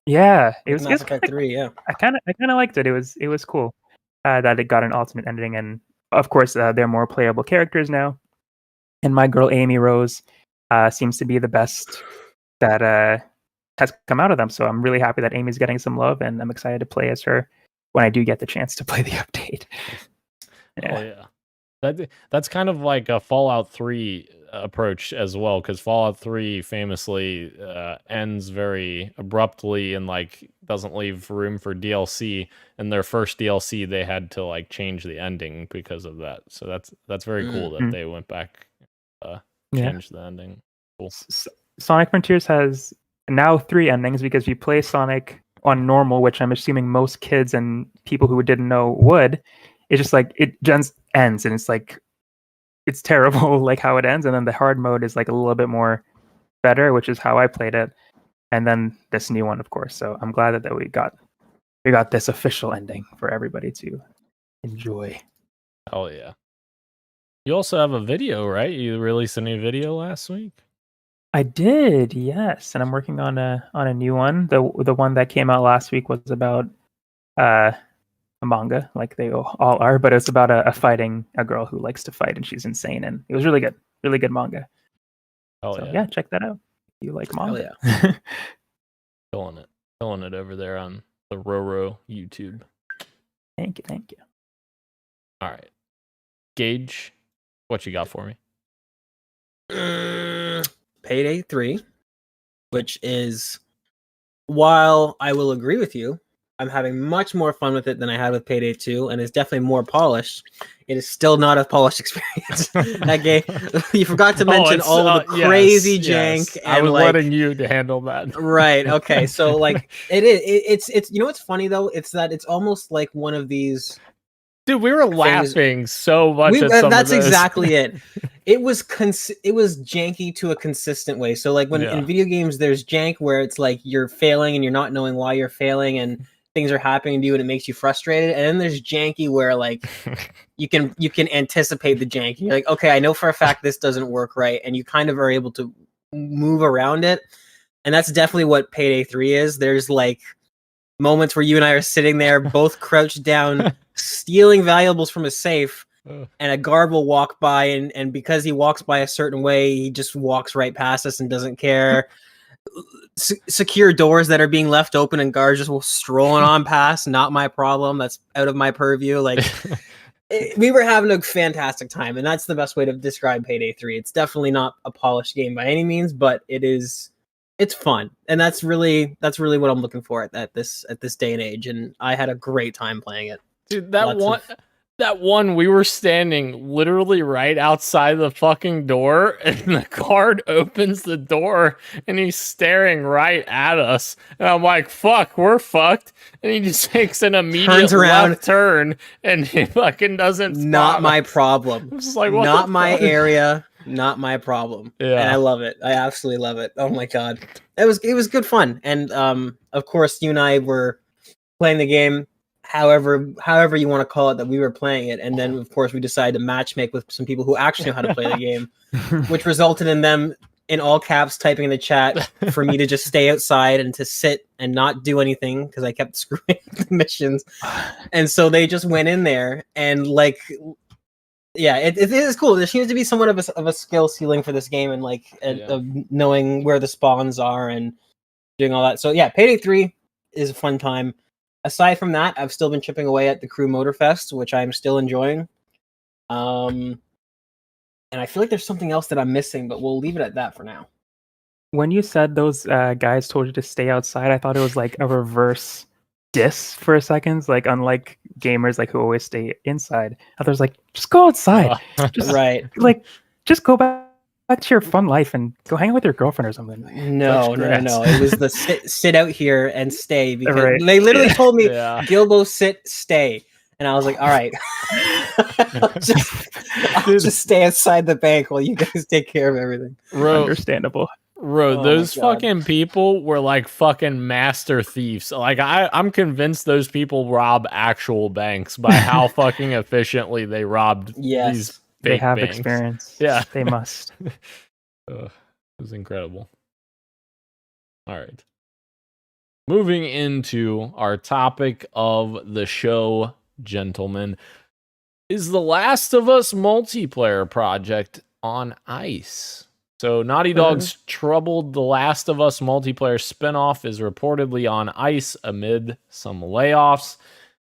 Yeah, it was Mass Effect 3. Yeah, I kind of liked it. It was cool that it got an alternate ending, and of course they're more playable characters now. And my girl Amy Rose seems to be the best that has come out of them. So I'm really happy that Amy's getting some love, and I'm excited to play as her when I do get the chance to play the update. Yeah. Oh yeah. That's kind of like a Fallout 3 approach as well, because Fallout 3 famously ends very abruptly and like doesn't leave room for DLC. In their first DLC, they had to like change the ending because of that. So that's very cool that they went back, changed the ending. Cool. Sonic Frontiers has now 3 endings, because if you play Sonic on normal, which I'm assuming most kids and people who didn't know would, it's just like it just ends, and it's like it's terrible like how it ends, and then the hard mode is like a little bit more better, which is how I played it, and then this new one, of course. So I'm glad that we got this official ending for everybody to enjoy. Oh yeah. You also have a video, right? You released a new video last week. I did, yes, and I'm working on a new one. The one that came out last week was about a manga, like they all are, but it's about a girl who likes to fight and she's insane, and it was really good manga. Oh So yeah. check that out. If you like manga. Yeah. Killing it over there on the Roro YouTube. Thank you. All right, Gage, what you got for me? Payday 3, which is, while I will agree with you, I'm having much more fun with it than I had with Payday 2, and it's definitely more polished. It is still not a polished experience. That game, you forgot to mention all of the crazy jank. Yes. I was letting you to handle that. Right. Okay. So like it's you know what's funny though? It's that it's almost like one of these. Dude, we were laughing so much at some that's of this. exactly it. It was janky to a consistent way. So like when in video games there's jank where it's like you're failing and you're not knowing why you're failing and things are happening to you and it makes you frustrated. And then there's janky where like you can anticipate the jank. You're like, okay, I know for a fact this doesn't work right, and you kind of are able to move around it. And that's definitely what Payday 3 is. There's like moments where you and I are sitting there, both crouched down, stealing valuables from a safe, and a guard will walk by, and because he walks by a certain way, he just walks right past us and doesn't care. Secure doors that are being left open and guards just strolling on past, not my problem. That's out of my purview. Like, we were having a fantastic time, and that's the best way to describe Payday 3. It's definitely not a polished game by any means, but it's fun, and that's really what I'm looking for at this day and age. And I had a great time playing it. Dude, that one we were standing literally right outside the fucking door, and the guard opens the door and he's staring right at us, and I'm like, fuck, we're fucked. And he just takes an immediate turns around, left turn, and he fucking doesn't spot not my us. problem. I'm just like, what not the my fuck? area, not my problem. Yeah. And I love it. I absolutely love it. Oh my god, it was good fun. And of course, you and I were playing the game however you want to call it, that we were playing it, and then of course we decided to matchmake with some people who actually know how to play the game, which resulted in them in all caps typing in the chat for me to just stay outside and to sit and not do anything because I kept screwing the missions. And so they just went in there and like, yeah, it is cool. There seems to be somewhat of a skill ceiling for this game, and like of knowing where the spawns are and doing all that. So yeah, Payday 3 is a fun time. Aside from that, I've still been chipping away at the Crew Motorfest, which I'm still enjoying. And I feel like there's something else that I'm missing, but we'll leave it at that for now. When you said those guys told you to stay outside, I thought it was like a reverse diss for a second. Like, unlike gamers like who always stay inside, I thought it was like, just go outside. Just, right. Like, just go back to your fun life and go hang out with your girlfriend or something. No. It was the sit out here and stay, because Right. they literally told me, Gilbo, sit, stay. And I was like, all right, I'll just stay outside the bank while you guys take care of everything. Understandable. Those fucking people were like fucking master thieves. Like, I'm convinced those people rob actual banks by how fucking efficiently they robbed these they have banks. Experience. Yeah, they must. It was incredible. All right, moving into our topic of the show, gentlemen, is the Last of Us multiplayer project on ice. So Naughty Dog's troubled The Last of Us multiplayer spinoff is reportedly on ice amid some layoffs.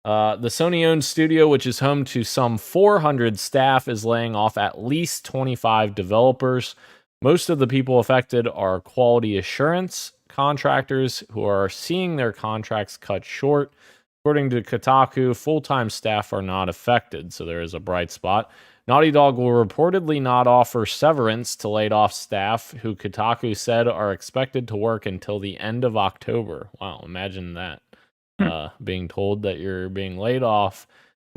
The Sony-owned studio, which is home to some 400 staff, is laying off at least 25 developers. Most of the people affected are quality assurance contractors who are seeing their contracts cut short. According to Kotaku, full-time staff are not affected, so there is a bright spot. Naughty Dog will reportedly not offer severance to laid-off staff, who Kotaku said are expected to work until the end of October. Wow, imagine that. Being told that you're being laid off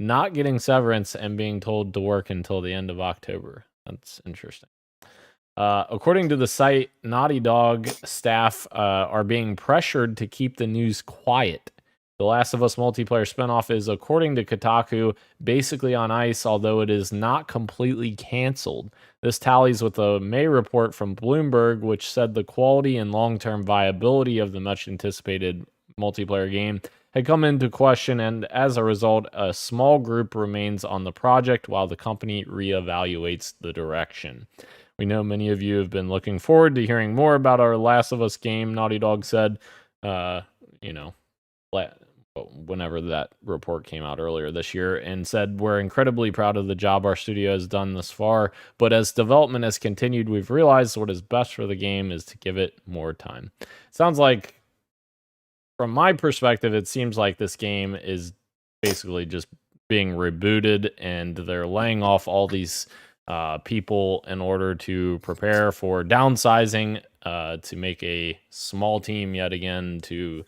not getting severance and being told to work until the end of October. That's interesting. According to the site, Naughty Dog staff are being pressured to keep the news quiet. The Last of Us multiplayer spinoff is, according to Kotaku, basically on ice, although it is not completely canceled. This tallies with a May report from Bloomberg, which said the quality and long-term viability of the much-anticipated multiplayer game had come into question, and as a result, a small group remains on the project while the company reevaluates the direction. We know many of you have been looking forward to hearing more about our Last of Us game, Naughty Dog said, whenever that report came out earlier this year, and said, we're incredibly proud of the job our studio has done thus far, but as development has continued, we've realized what is best for the game is to give it more time. Sounds like, from my perspective, it seems like this game is basically just being rebooted, and they're laying off all these people in order to prepare for downsizing, to make a small team yet again to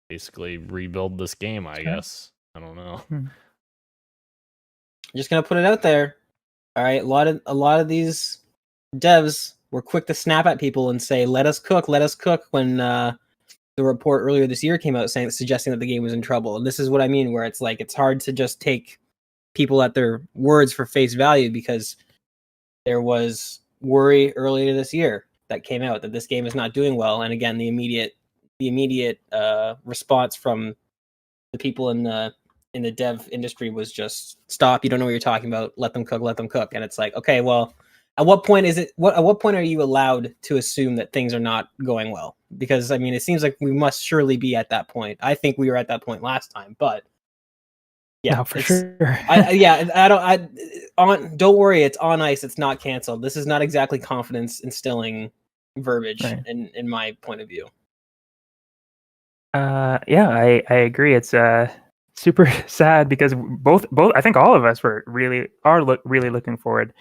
basically rebuild this game, I guess. I don't know. Just gonna put it out there. All right, a lot of these devs were quick to snap at people and say, let us cook when the report earlier this year came out suggesting that the game was in trouble. And this is what I mean, where it's like it's hard to just take people at their words for face value, because there was worry earlier this year that came out that this game is not doing well. And again, the immediate response from the people in the dev industry was just, stop, you don't know what you're talking about, let them cook. And it's like, okay, well, at what point are you allowed to assume that things are not going well? Because I mean, it seems like we must surely be at that point. I think we were at that point last time, but yeah, no, for sure. Don't worry, it's on ice. It's not canceled. This is not exactly confidence instilling verbiage, right, in my point of view. I agree. It's super sad because both I think all of us are really looking forward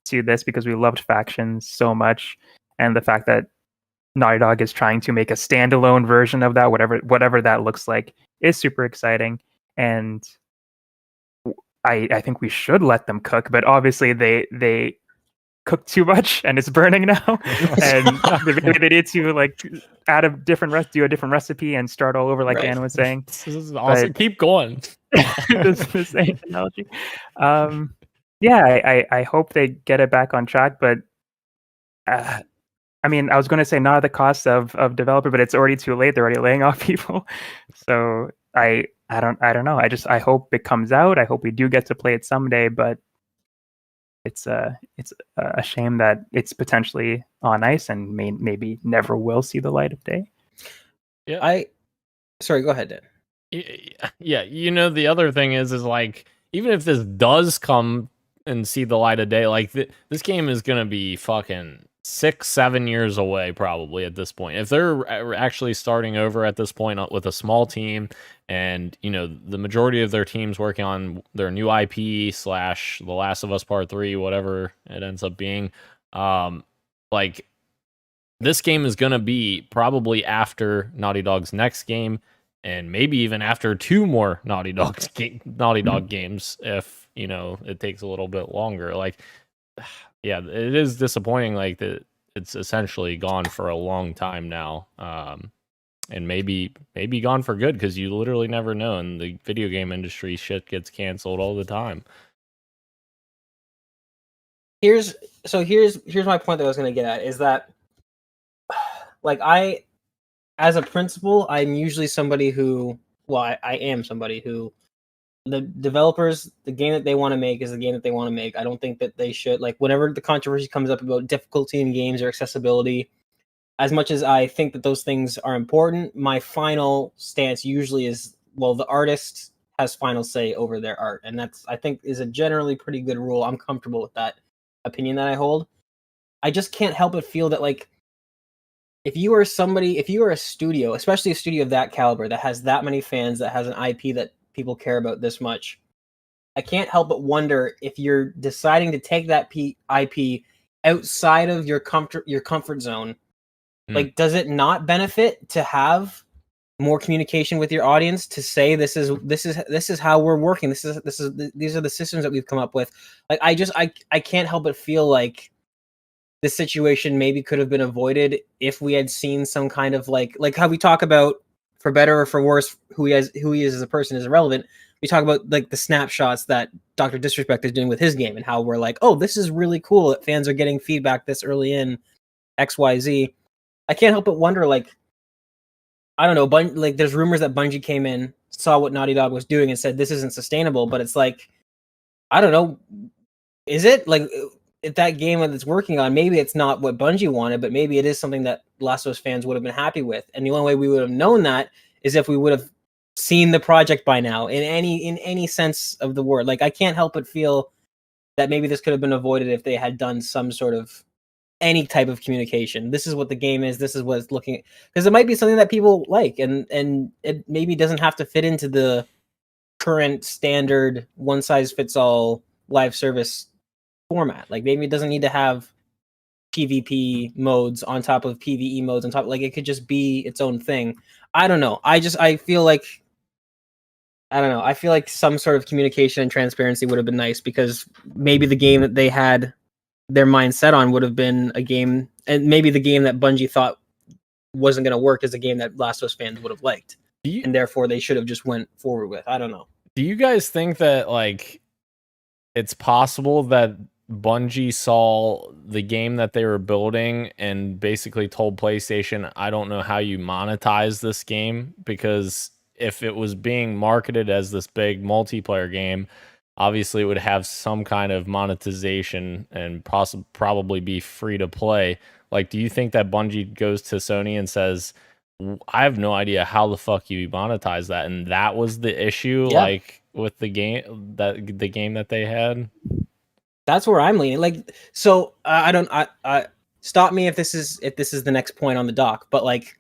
to this because we loved Factions so much, and the fact that Naughty Dog is trying to make a standalone version of that, whatever that looks like, is super exciting. And I think we should let them cook, but obviously they cook too much and it's burning now, and they need to like add a different recipe and start all over, like Dan was saying. This is awesome. Keep going. the same analogy. I hope they get it back on track, but I mean, I was going to say not at the cost of developer, but it's already too late. They're already laying off people. So I don't know. I hope it comes out. I hope we do get to play it someday, but it's a shame that it's potentially on ice and maybe never will see the light of day. Yeah. Sorry, go ahead, Dan. Yeah, the other thing is like, even if this does come and see the light of day, like this game is going to be fucking 6-7 years away probably at this point. If they're actually starting over at this point with a small team, and the majority of their teams working on their new IP / The Last of Us Part 3, whatever it ends up being, like this game is going to be probably after Naughty Dog's next game, and maybe even after 2 more Naughty Dog games if it takes a little bit longer. Like, yeah, it is disappointing, like that it's essentially gone for a long time now, and maybe gone for good, because you literally never know. In the video game industry, shit gets canceled all the time. Here's my point that I was going to get at, is that like as a principal, I'm usually somebody who, I am somebody who, the developers, the game that they want to make is the game that they want to make. I don't think that they should, like, whenever the controversy comes up about difficulty in games or accessibility, as much as I think that those things are important, my final stance usually is, well, the artist has final say over their art. And that's, I think, is a generally pretty good rule. I'm comfortable with that opinion that I hold. I just can't help but feel that, like, if you are a studio, especially a studio of that caliber, that has that many fans, that has an IP that people care about this much, I can't help but wonder if you're deciding to take that IP outside of your comfort zone. Like, does it not benefit to have more communication with your audience to say this is how we're working. These are the systems that we've come up with. Like I can't help but feel like this situation maybe could have been avoided if we had seen some kind of like how we talk about, for better or for worse, who he is as a person is irrelevant. We talk about like the snapshots that Dr. Disrespect is doing with his game and how we're like, oh, this is really cool that fans are getting feedback this early in XYZ. I can't help but wonder, like, I don't know, like there's rumors that Bungie came in, saw what Naughty Dog was doing and said this isn't sustainable, but it's like, I don't know, is it? Like, if that game that it's working on, maybe it's not what Bungie wanted, but maybe it is something that Last of Us fans would have been happy with. And the only way we would have known that is if we would have seen the project by now, in any sense of the word. Like, I can't help but feel that maybe this could have been avoided if they had done some sort of any type of communication. This is what the game is. This is what it's looking, because it might be something that people like, and it maybe doesn't have to fit into the current standard one size fits all live service format. Like, maybe it doesn't need to have PvP modes on top of PvE modes on top. Like, it could just be its own thing. I don't know. I feel like, I don't know. I feel like some sort of communication and transparency would have been nice, because maybe the game that they had their mind set on would have been a game, and maybe the game that Bungie thought wasn't going to work is a game that Last of Us fans would have liked, and therefore they should have just went forward with. I don't know. Do you guys think that, like, it's possible that Bungie saw the game that they were building and basically told PlayStation, I don't know how you monetize this game, because if it was being marketed as this big multiplayer game, obviously it would have some kind of monetization and probably be free to play. Like, do you think that Bungie goes to Sony and says, I have no idea how the fuck you monetize that, and that was the issue, like, with the game that they had? That's where I'm leaning. Like, so I stop me if this is the next point on the dock, but like,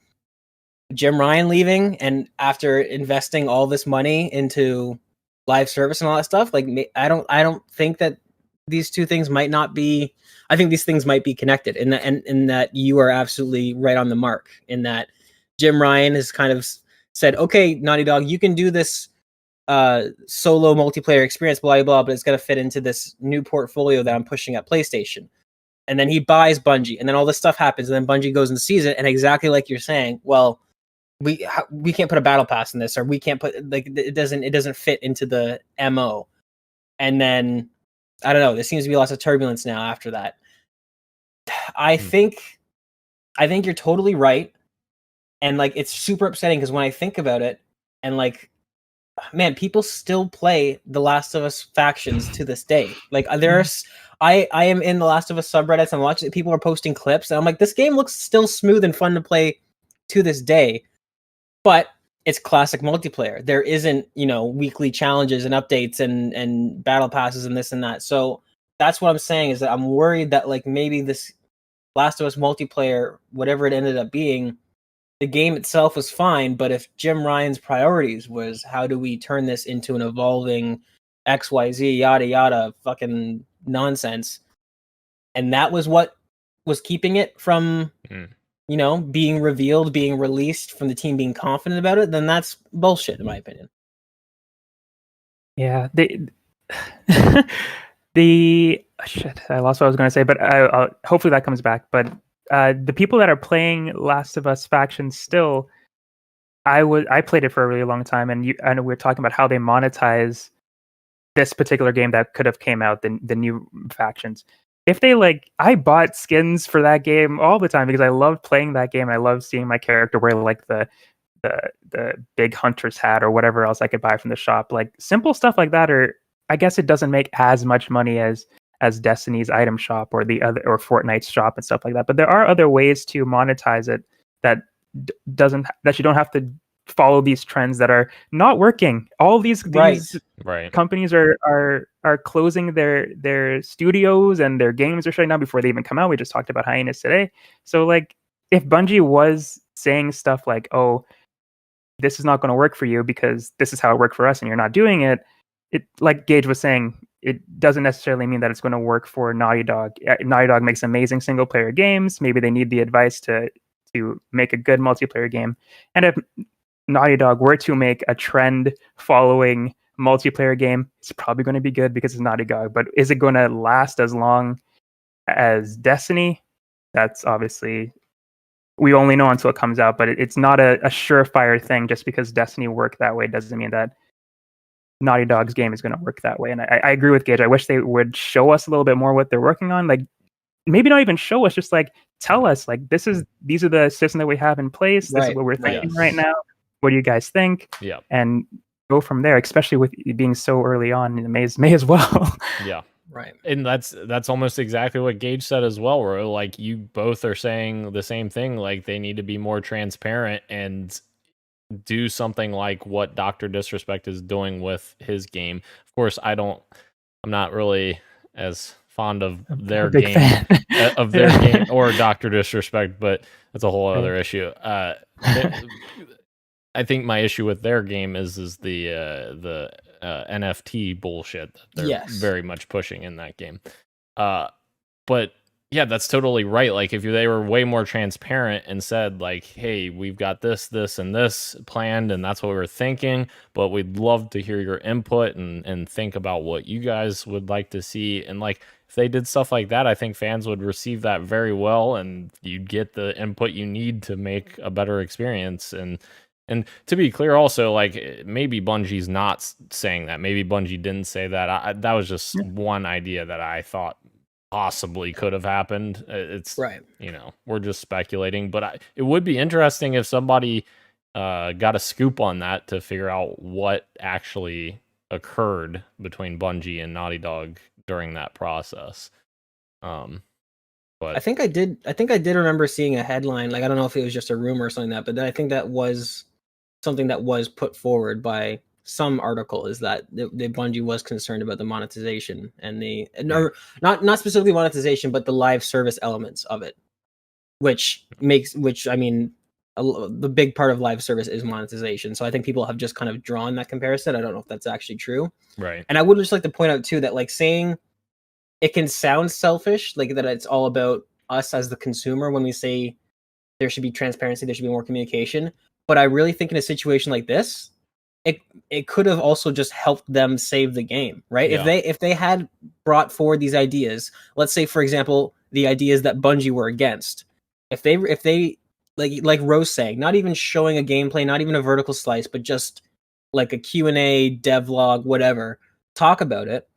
Jim Ryan leaving, and after investing all this money into live service and all that stuff, like, I don't think that these two things might not be. I think these things might be connected, in that you are absolutely right on the mark. In that Jim Ryan has kind of said, okay, Naughty Dog, you can do this solo multiplayer experience, blah, blah, blah, but it's got to fit into this new portfolio that I'm pushing at PlayStation. And then he buys Bungie, and then all this stuff happens, and then Bungie goes and sees it, and exactly like you're saying, well, we can't put a battle pass in this, or we can't put, like, it doesn't fit into the MO. And then I don't know, there seems to be lots of turbulence now after that. I think you're totally right, and like, it's super upsetting, because when I think about it, and like, man, people still play the Last of Us factions to this day. Like, I am in the Last of Us subreddits, I'm watching, people are posting clips, and I'm like, this game looks still smooth and fun to play to this day, but it's classic multiplayer. There isn't, weekly challenges and updates and battle passes and this and that. So that's what I'm saying, is that I'm worried that, like, maybe this Last of Us multiplayer, whatever it ended up being, the game itself was fine, but if Jim Ryan's priorities was, how do we turn this into an evolving XYZ yada yada fucking nonsense, and that was what was keeping it from being revealed, being released, from the team being confident about it, then that's bullshit, in my opinion. Yeah, shit, I lost what I was going to say, but I'll, hopefully that comes back. But the people that are playing Last of Us factions still, I played it for a really long time, and I know we were talking about how they monetize this particular game that could have came out, the new factions. If they, like, I bought skins for that game all the time because I loved playing that game. I loved seeing my character wear, like, the big hunter's hat or whatever else I could buy from the shop. Like, simple stuff like that, or I guess it doesn't make as much money as Destiny's item shop or Fortnite's shop and stuff like that. But there are other ways to monetize it that that you don't have to follow these trends that are not working. All these companies are closing their studios, and their games are shutting down before they even come out. We just talked about Hyenas today. So, like, if Bungie was saying stuff like, oh, this is not going to work for you because this is how it worked for us and you're not doing it, like Gage was saying, it doesn't necessarily mean that it's going to work for Naughty Dog. Naughty Dog makes amazing single player games. Maybe they need the advice to make a good multiplayer game. And if Naughty Dog were to make a trend following multiplayer game, it's probably going to be good because it's Naughty Dog. But is it going to last as long as Destiny? That's obviously, we only know until it comes out, but it's not a surefire thing. Just because Destiny worked that way doesn't mean that Naughty Dog's game is going to work that way. And I agree with Gage. I wish they would show us a little bit more what they're working on. Like, maybe not even show us, just like tell us, like, these are the systems that we have in place. This is what we're thinking right now. What do you guys think? Yeah. And go from there, especially with it being so early on in the may as well. Yeah. Right. And that's almost exactly what Gage said as well, where like you both are saying the same thing, like they need to be more transparent and do something like what Dr. Disrespect is doing with his game. Of course, I'm not really as fond of their game of their game or Dr. Disrespect, but that's a whole other issue. I think my issue with their game is the NFT bullshit that they're very much pushing in that game. But yeah, that's totally right. Like if they were way more transparent and said like, hey, we've got this, and this planned, and that's what we were thinking, but we'd love to hear your input and think about what you guys would like to see. And like if they did stuff like that, I think fans would receive that very well, and you'd get the input you need to make a better experience. And to be clear, also, like, maybe Bungie's not saying that. Maybe Bungie didn't say that. That was just one idea that I thought possibly could have happened. It's right. We're just speculating. But it would be interesting if somebody got a scoop on that to figure out what actually occurred between Bungie and Naughty Dog during that process. But I think I did remember seeing a headline. Like, I don't know if it was just a rumor or something like that, but I think that was something that was put forward by some article, is that the Bungie was concerned about the monetization and or not specifically monetization, but the live service elements of it, which I mean, the big part of live service is monetization. So I think people have just kind of drawn that comparison. I don't know if that's actually true. Right. And I would just like to point out too that like saying it can sound selfish, like that it's all about us as the consumer when we say there should be transparency, there should be more communication. But I really think in a situation like this, it could have also just helped them save the game, right? Yeah. If they had brought forward these ideas, let's say for example, the ideas that Bungie were against, if they like Rose saying, not even showing a gameplay, not even a vertical slice, but just like a Q&A, devlog, whatever, talk about it.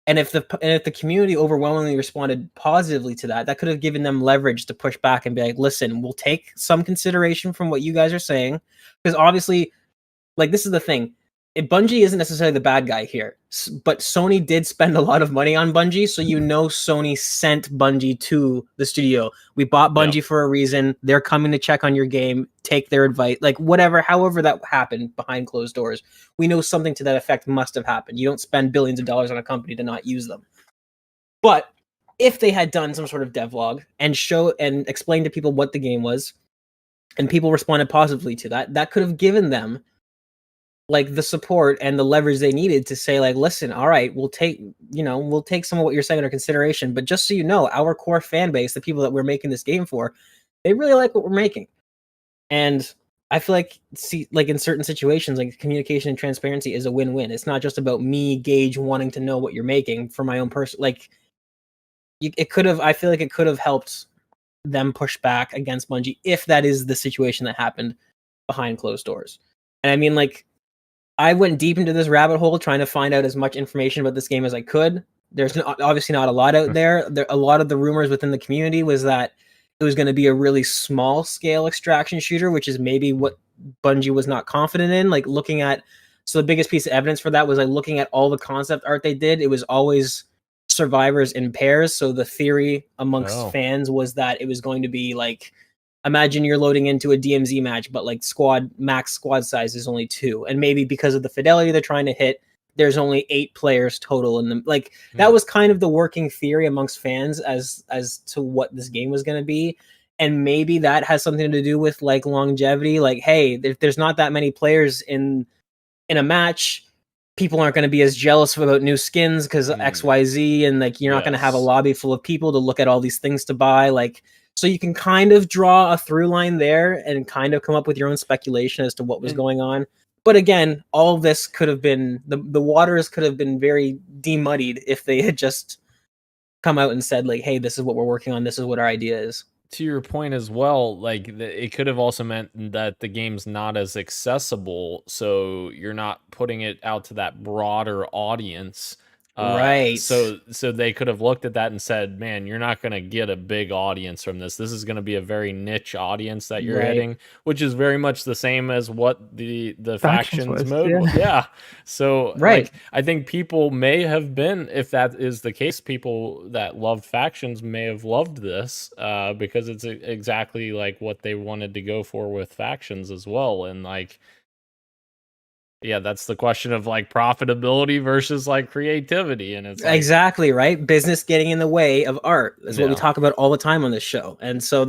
And if the community overwhelmingly responded positively to that, that could have given them leverage to push back and be like, listen, we'll take some consideration from what you guys are saying. Because obviously, like, this is the thing. Bungie isn't necessarily the bad guy here, but Sony did spend a lot of money on Bungie, so Sony sent Bungie to the studio. We bought Bungie for a reason. They're coming to check on your game, take their advice, like however that happened behind closed doors. We know something to that effect must have happened. You don't spend billions of dollars on a company to not use them. But if they had done some sort of devlog and show and explain to people what the game was, and people responded positively to that, that could have given them like the support and the leverage they needed to say like, listen, all right, we'll take some of what you're saying under consideration, but just so you know, our core fan base, the people that we're making this game for, they really like what we're making. And I feel like in certain situations, like communication and transparency is a win-win. It's not just about me, Gage, wanting to know what you're making for my own person. Like I feel like it could have helped them push back against Bungie if that is the situation that happened behind closed doors. And I mean, like, I went deep into this rabbit hole trying to find out as much information about this game as I could. There's obviously not a lot out there. A lot of the rumors within the community was that it was going to be a really small scale extraction shooter, which is maybe what Bungie was not confident in. Like so the biggest piece of evidence for that was like looking at all the concept art they did. It was always survivors in pairs. So the theory amongst fans was that it was going to be like, imagine you're loading into a DMZ match, but like max squad size is only 2. And maybe because of the fidelity they're trying to hit, there's only 8 players total in them. Like that was kind of the working theory amongst fans as to what this game was going to be. And maybe that has something to do with like longevity. Like, hey, if there's not that many players in a match, people aren't going to be as jealous about new skins because XYZ, and like you're not going to have a lobby full of people to look at all these things to buy. Like, So you can kind of draw a through line there and kind of come up with your own speculation as to what was going on. But again, all of this could have been the waters could have been very demuddied if they had just come out and said like, "Hey, this is what we're working on. This is what our idea is." To your point as well, like it could have also meant that the game's not as accessible, so you're not putting it out to that broader audience. Right. So they could have looked at that and said, "Man, you're not going to get a big audience from this. This is going to be a very niche audience that you're hitting," which is very much the same as what the factions mode was. Yeah. So like, I think people may have been, if that is the case, people that loved factions may have loved this because it's exactly like what they wanted to go for with factions as well. And like, yeah, that's the question of like profitability versus like creativity. And it's like, exactly right. Business getting in the way of art is what we talk about all the time on this show. And so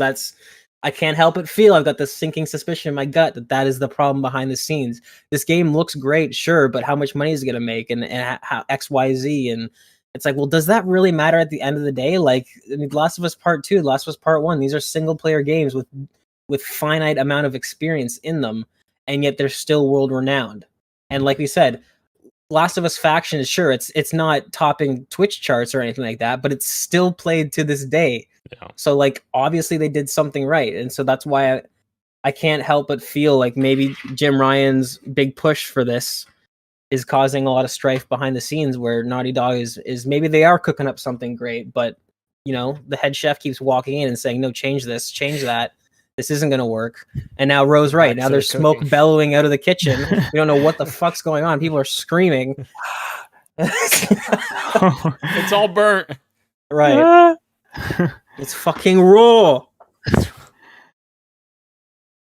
I can't help but feel I've got this sinking suspicion in my gut that is the problem behind the scenes. This game looks great, sure, but how much money is it going to make and how XYZ? And it's like, well, does that really matter at the end of the day? Like, I mean, Last of Us Part 2, Last of Us Part 1, these are single player games with finite amount of experience in them, and yet they're still world renowned. And like we said, Last of Us Faction is sure it's not topping Twitch charts or anything like that, but it's still played to this day. Yeah. So like obviously they did something right, and so that's why I can't help but feel like maybe Jim Ryan's big push for this is causing a lot of strife behind the scenes, where Naughty Dog is maybe they are cooking up something great, but you know the head chef keeps walking in and saying, "No, change this, change that. This isn't going to work." And now Ro's right. Now there's smoke bellowing out of the kitchen. We don't know what the fuck's going on. People are screaming. It's all burnt. Right. It's fucking raw.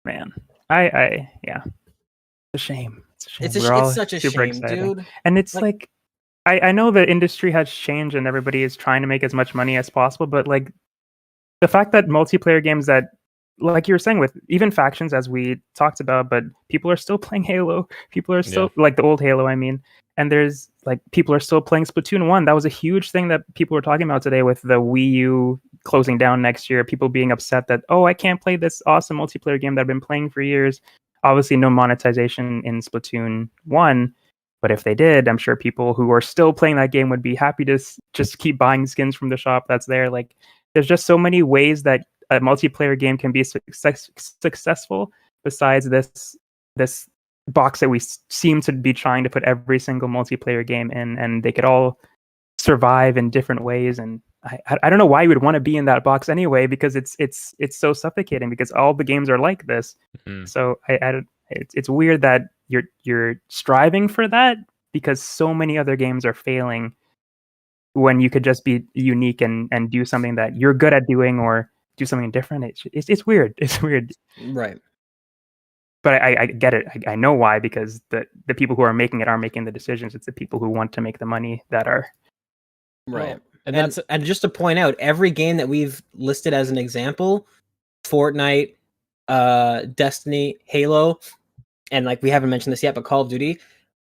Man. Yeah. It's a shame. It's such a shame, dude. And it's like I know the industry has changed and everybody is trying to make as much money as possible, but like the fact that multiplayer games that, like you were saying, with even factions, as we talked about, but people are still playing Halo. People are still like the old Halo, I mean. And there's like people are still playing Splatoon 1. That was a huge thing that people were talking about today with the Wii U closing down next year. People being upset that, oh, I can't play this awesome multiplayer game that I've been playing for years. Obviously, no monetization in Splatoon 1. But if they did, I'm sure people who are still playing that game would be happy to just keep buying skins from the shop that's there. Like, there's just so many ways that a multiplayer game can be successful besides this box that we seem to be trying to put every single multiplayer game in, and they could all survive in different ways. And I don't know why you would want to be in that box anyway, because it's so suffocating, because all the games are like this. So it's weird that you're striving for that, because so many other games are failing when you could just be unique and do something that you're good at doing, or do something different. It's weird. It's weird. Right. But I get it. I know why, because the people who are making it are making the decisions. It's the people who want to make the money that are. Right. And just to point out, every game that we've listed as an example, Fortnite, Destiny, Halo, and like we haven't mentioned this yet, but Call of Duty,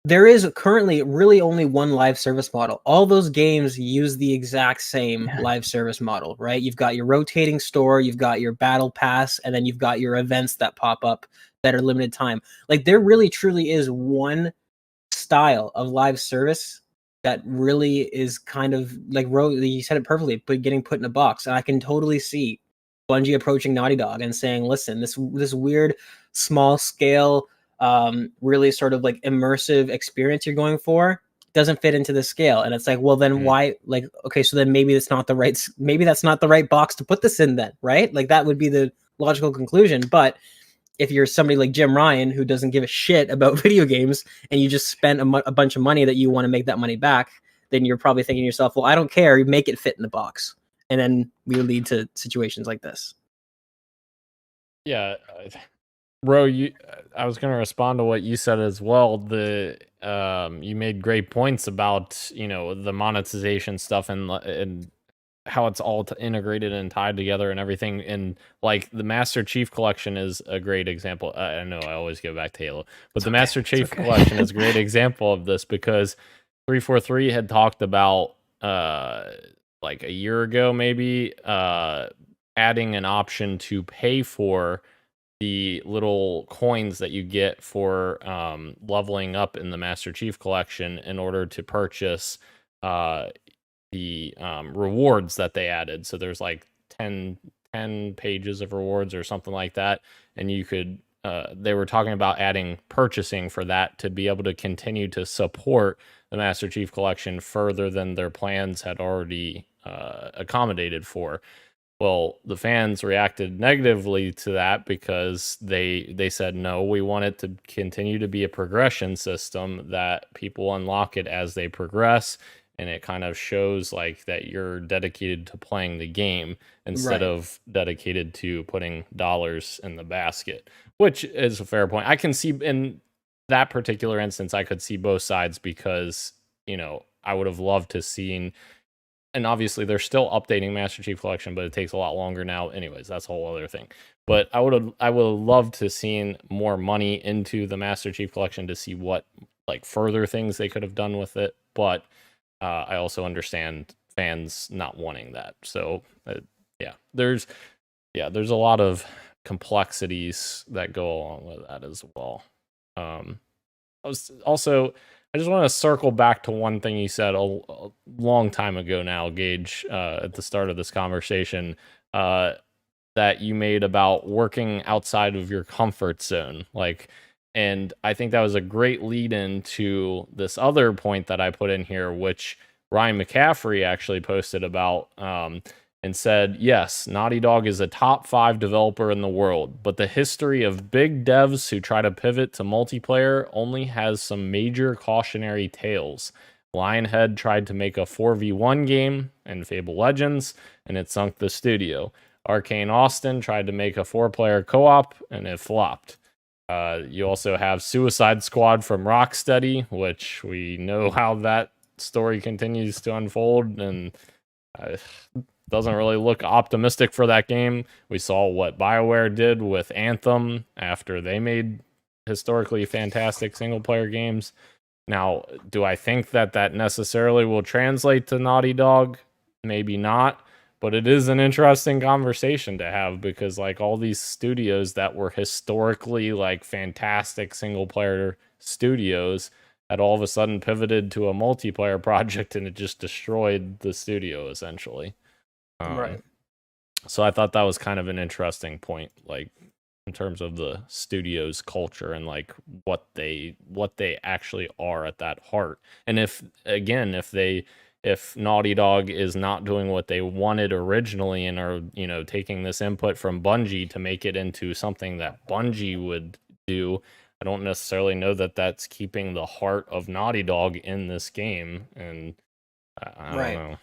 there is currently really only one live service model. All those games use the exact same live service model, right? You've got your rotating store, you've got your battle pass, and then you've got your events that pop up that are limited time. Like, there really truly is one style of live service that really is kind of like, you said it perfectly, but getting put in a box. And I can totally see Bungie approaching Naughty Dog and saying, listen, this weird small scale, really sort of like immersive experience you're going for doesn't fit into the scale. And it's like, well, then why? Like, okay, so then maybe that's not the right box to put this in then, right? Like, that would be the logical conclusion. But if you're somebody like Jim Ryan, who doesn't give a shit about video games, and you just spent a bunch of money that you want to make that money back, then you're probably thinking to yourself, well, I don't care, make it fit in the box. And then we lead to situations like this. Yeah. Ro, I was going to respond to what you said as well. You made great points about, the monetization stuff and how it's all integrated and tied together and everything. And like the Master Chief Collection is a great example. I know I always go back to Halo, but the Master Chief Collection is a great example of this, because 343 had talked about like a year ago maybe adding an option to pay for the little coins that you get for leveling up in the Master Chief Collection in order to purchase the rewards that they added. So there's like 10 pages of rewards or something like that, and you could they were talking about adding purchasing for that to be able to continue to support the Master Chief Collection further than their plans had already accommodated for. Well, the fans reacted negatively to that because they said, no, we want it to continue to be a progression system that people unlock it as they progress, and it kind of shows like that you're dedicated to playing the game instead of dedicated to putting dollars in the basket, which is a fair point. I can see in that particular instance, I could see both sides because, I would have loved to seen. And obviously, they're still updating Master Chief Collection, but it takes a lot longer now. Anyways, that's a whole other thing. But I would have loved to seen more money into the Master Chief Collection to see what like further things they could have done with it. But I also understand fans not wanting that. So there's a lot of complexities that go along with that as well. I just want to circle back to one thing you said a long time ago now, Gage, at the start of this conversation, that you made about working outside of your comfort zone. And I think that was a great lead in to this other point that I put in here, which Ryan McCaffrey actually posted about, and said, yes, Naughty Dog is a top 5 developer in the world, but the history of big devs who try to pivot to multiplayer only has some major cautionary tales. Lionhead tried to make a 4v1 game in Fable Legends, and it sunk the studio. Arcane Austin tried to make a 4-player co-op, and it flopped. You also have Suicide Squad from Rocksteady, which we know how that story continues to unfold, and doesn't really look optimistic for that game. We saw what BioWare did with Anthem after they made historically fantastic single-player games. Now, do I think that necessarily will translate to Naughty Dog? Maybe not, but it is an interesting conversation to have because like all these studios that were historically like fantastic single-player studios had all of a sudden pivoted to a multiplayer project, and it just destroyed the studio essentially. Right. So I thought that was kind of an interesting point, like in terms of the studio's culture and like what they actually are at that heart. And if Naughty Dog is not doing what they wanted originally and are, taking this input from Bungie to make it into something that Bungie would do, I don't necessarily know that that's keeping the heart of Naughty Dog in this game. And I don't know.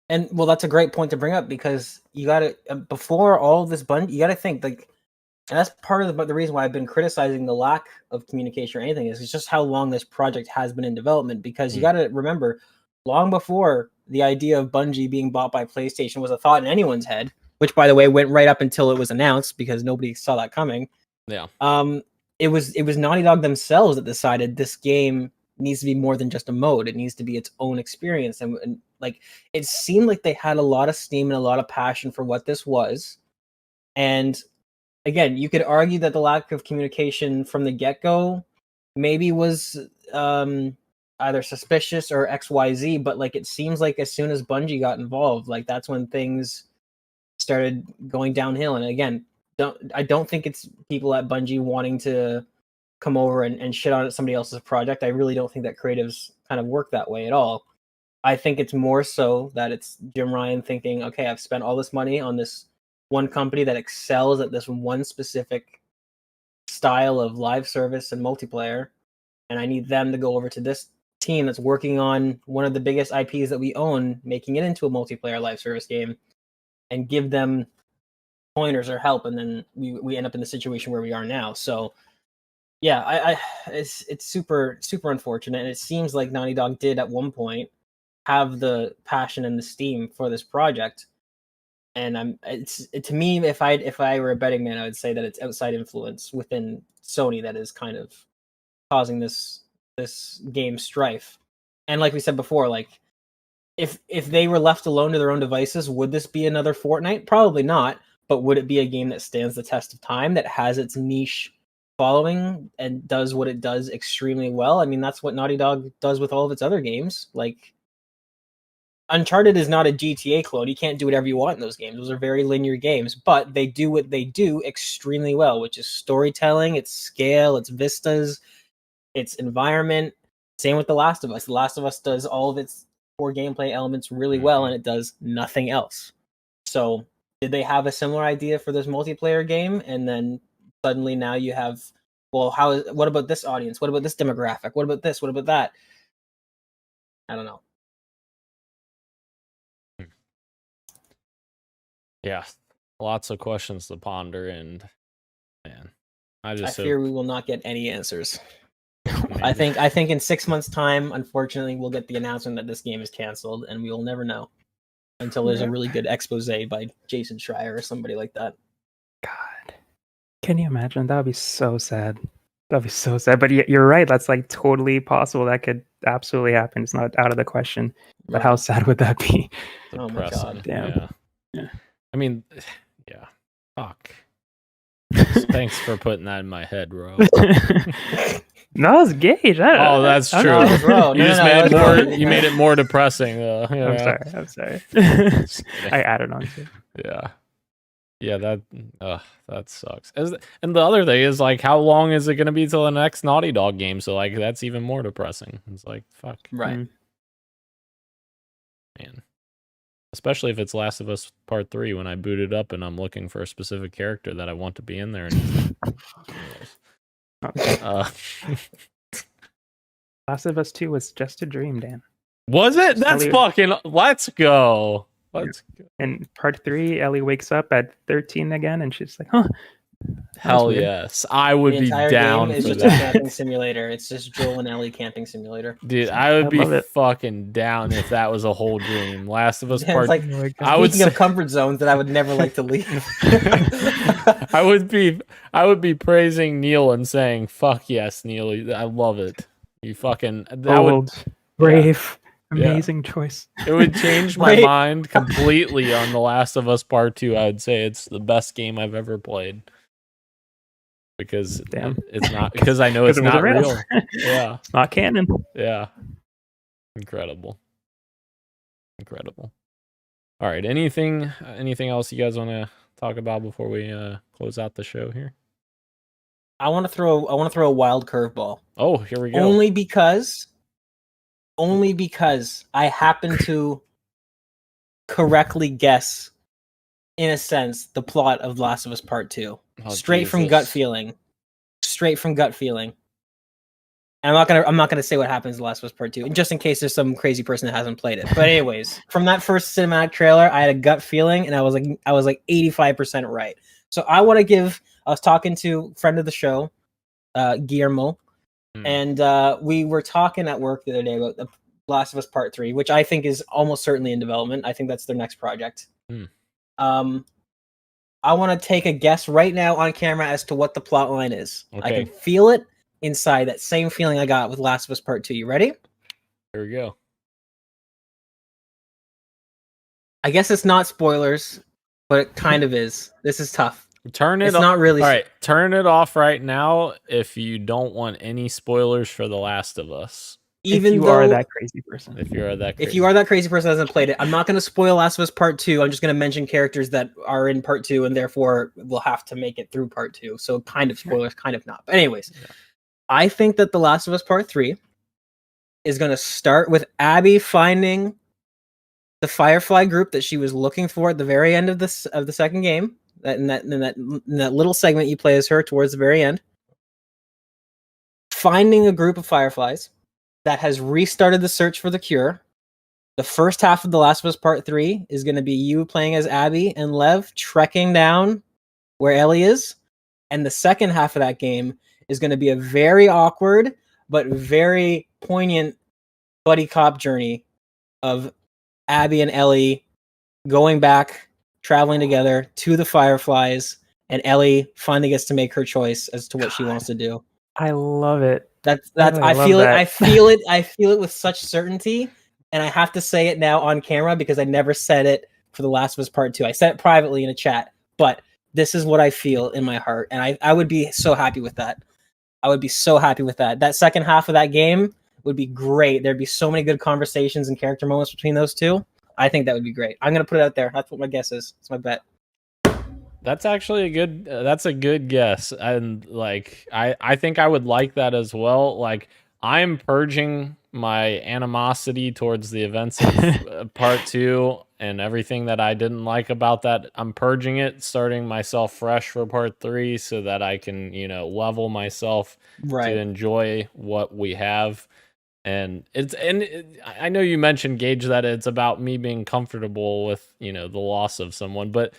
And well, that's a great point to bring up because you got to before all of this Bungie, you got to think like, and that's part of the reason why I've been criticizing the lack of communication or anything is it's just how long this project has been in development. Because you got to remember, long before the idea of Bungie being bought by PlayStation was a thought in anyone's head, which by the way went right up until it was announced because nobody saw that coming. Yeah. It was Naughty Dog themselves that decided this game needs to be more than just a mode. It needs to be its own experience. And like, it seemed like they had a lot of steam and a lot of passion for what this was. And again, you could argue that the lack of communication from the get-go maybe was either suspicious or XYZ, but like, it seems like as soon as Bungie got involved, like that's when things started going downhill. And again, I don't think it's people at Bungie wanting to come over and shit on somebody else's project. I really don't think that creatives kind of work that way at all. I think it's more so that it's Jim Ryan thinking, okay, I've spent all this money on this one company that excels at this one specific style of live service and multiplayer, and I need them to go over to this team that's working on one of the biggest IPs that we own, making it into a multiplayer live service game, and give them pointers or help, and then we end up in the situation where we are now. So yeah, it's super unfortunate, and it seems like Naughty Dog did at one point have the passion and the steam for this project. And to me, if I were a betting man, I would say that it's outside influence within Sony that is kind of causing this game strife. And like we said before, like if they were left alone to their own devices, would this be another Fortnite? Probably not. But would it be a game that stands the test of time, that has its niche following and does what it does extremely well? I mean, that's what Naughty Dog does with all of its other games. Like, Uncharted is not a GTA clone. You can't do whatever you want in those games. Those are very linear games, but they do what they do extremely well, which is storytelling, its scale, its vistas, its environment. Same with The Last of Us. The Last of Us does all of its core gameplay elements really well, and it does nothing else. So did they have a similar idea for this multiplayer game? And then suddenly now you have, well, what about this audience? What about this demographic? What about this? What about that? I don't know. Yeah, lots of questions to ponder, and man, I fear we will not get any answers. I think in 6 months' time, unfortunately, we'll get the announcement that this game is canceled, and we will never know until there's a really good expose by Jason Schreier or somebody like that. God, can you imagine? That would be so sad. That'd be so sad. But you're right. That's like totally possible. That could absolutely happen. It's not out of the question. But how sad would that be? Oh my God! Damn. Yeah. I mean, yeah. Fuck. Thanks for putting that in my head, bro. No, it's Gage. Oh, that's true. You made it more depressing, though. I'm sorry. I added on to it. Yeah, that sucks. And the other thing is, like, how long is it going to be till the next Naughty Dog game? So, like, that's even more depressing. It's like, fuck. Right. Man. Especially if it's Last of Us Part 3 when I boot it up and I'm looking for a specific character that I want to be in there. Last of Us 2 was just a dream, Dan. Was it? That's fucking... Let's go. Let's go. And Part 3, Ellie wakes up at 13 again and she's like, huh. Hell yes. I would be down for that. A camping simulator. It's just Joel and Ellie camping simulator. Dude, I would be fucking down if that was a whole dream. Last of Us Part... Like, speaking of comfort zones that I would never like to leave. I would be praising Neil and saying, fuck yes, Neil. I love it. You fucking... Brave. Amazing choice. It would change my mind completely on The Last of Us Part 2. I would say it's the best game I've ever played. Because it's not, because I know it's not real. Yeah. It's not canon. Yeah. Incredible. All right. Anything else you guys want to talk about before we close out the show here? I want to throw a wild curveball. Oh, here we go. Only because I happen to correctly guess, in a sense, the plot of Last of Us Part 2. Straight from gut feeling. And I'm not gonna say what happens in Last of Us Part 2, just in case there's some crazy person that hasn't played it. But anyways, from that first cinematic trailer, I had a gut feeling, and I was like 85% right. So I was talking to a friend of the show, Guillermo, and we were talking at work the other day about the Last of Us Part 3, which I think is almost certainly in development. I think that's their next project. I want to take a guess right now on camera as to what the plot line is. Okay. I can feel it inside, that same feeling I got with Last of Us Part 2. You ready? Here we go. I guess it's not spoilers, but it kind of is. This is tough. Turn it off. Not really. All right, turn it off right now if you don't want any spoilers for The Last of Us. Even if you are that crazy person. If you are that crazy person that hasn't played it, I'm not going to spoil Last of Us Part 2. I'm just going to mention characters that are in Part 2 and therefore will have to make it through Part 2. So kind of spoilers, kind of not. But anyways, I think that The Last of Us Part 3 is going to start with Abby finding the Firefly group that she was looking for at the very end of the second game. In that little segment you play as her towards the very end. Finding a group of Fireflies that has restarted the search for the cure. The first half of The Last of Us Part 3 is going to be you playing as Abby and Lev trekking down where Ellie is. And the second half of that game is going to be a very awkward but very poignant buddy cop journey of Abby and Ellie going back, traveling together to the Fireflies, and Ellie finally gets to make her choice as to what she wants to do. I love it. I feel it with such certainty, and I have to say it now on camera because I never said it for The Last of Us Part 2. I said it privately in a chat, but this is what I feel in my heart, and I would be so happy with that. I would be so happy with that. That second half of that game would be great. There'd be so many good conversations and character moments between those two. I think that would be great. I'm going to put it out there. That's what my guess is. It's my bet. That's actually a good. That's a good guess, and like I think I would like that as well. Like I'm purging my animosity towards the events of Part 2 and everything that I didn't like about that. I'm purging it, starting myself fresh for Part 3, so that I can level myself to enjoy what we have. And I know you mentioned, Gage, that it's about me being comfortable with the loss of someone, but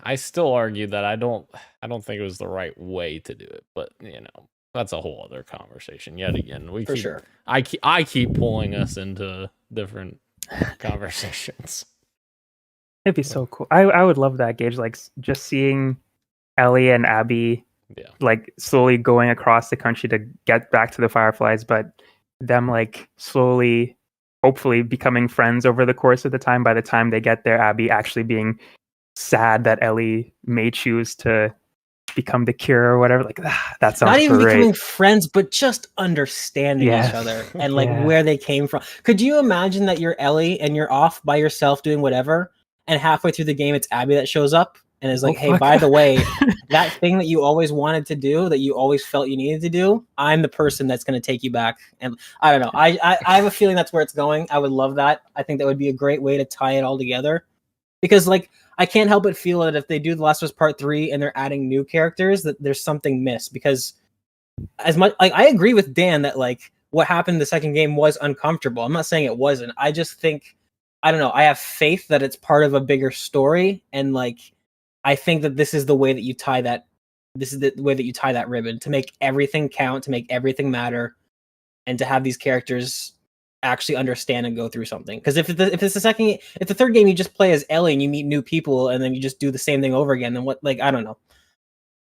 I still argue that I don't think it was the right way to do it. But that's a whole other conversation. Yet again, I keep pulling us into different conversations. It'd be so cool. I would love that, Gage. Like just seeing Ellie and Abby, like slowly going across the country to get back to the Fireflies, but them like slowly, hopefully becoming friends over the course of the time. By the time they get there, Abby actually being sad that Ellie may choose to become the cure or whatever. Like that sounds not even great. Becoming friends, but just understanding each other and like where they came from. Could you imagine that you're Ellie and you're off by yourself doing whatever, and halfway through the game it's Abby that shows up and is like, hey, by the way, that thing that you always wanted to do, that you always felt you needed to do, I'm the person that's going to take you back. And I don't know. I have a feeling that's where it's going. I would love that. I think that would be a great way to tie it all together. Because like I can't help but feel that if they do The Last of Us Part 3 and they're adding new characters, that there's something missed. Because as much like I agree with Dan that like what happened in the second game was uncomfortable. I'm not saying it wasn't. I just think I don't know. I have faith that it's part of a bigger story, and like I think that this is the way that you tie that. This is the way that you tie that ribbon to make everything count, to make everything matter, and to have these characters actually understand and go through something. Because if the third game you just play as Ellie and you meet new people and then you just do the same thing over again, then what? Like I don't know.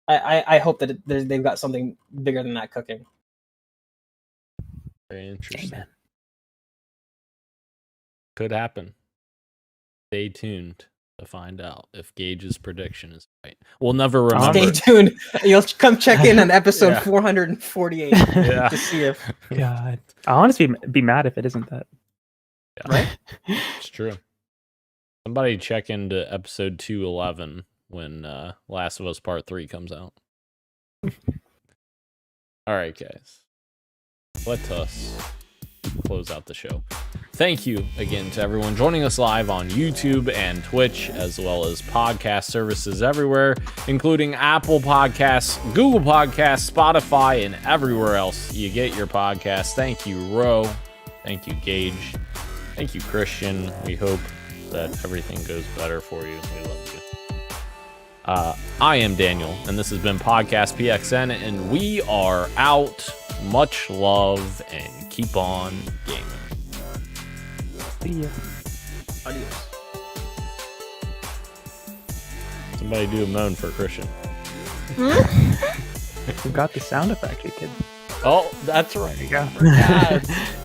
I hope that they've got something bigger than that cooking. Very interesting. Amen. Could happen. Stay tuned to find out if Gage's prediction is right. We'll never remember. Stay tuned. You'll come check in on episode 448 to see if. God, I'll honestly be mad if it isn't that. Yeah. Right? It's true. Somebody check into episode 211 when Last of Us Part 3 comes out. All right, guys. Let us close out the show. Thank you again to everyone joining us live on YouTube and Twitch, as well as podcast services everywhere, including Apple Podcasts, Google Podcasts, Spotify, and everywhere else you get your podcasts. Thank you, Ro. Thank you, Gage. Thank you, Christian. We hope that everything goes better for you. We love you. I am Daniel, and this has been Podcast PXN, and we are out. Much love, and keep on gaming. See ya. Adios. Somebody do a moan for Christian. Who got the sound effect, you kid? Oh, that's right. There you go.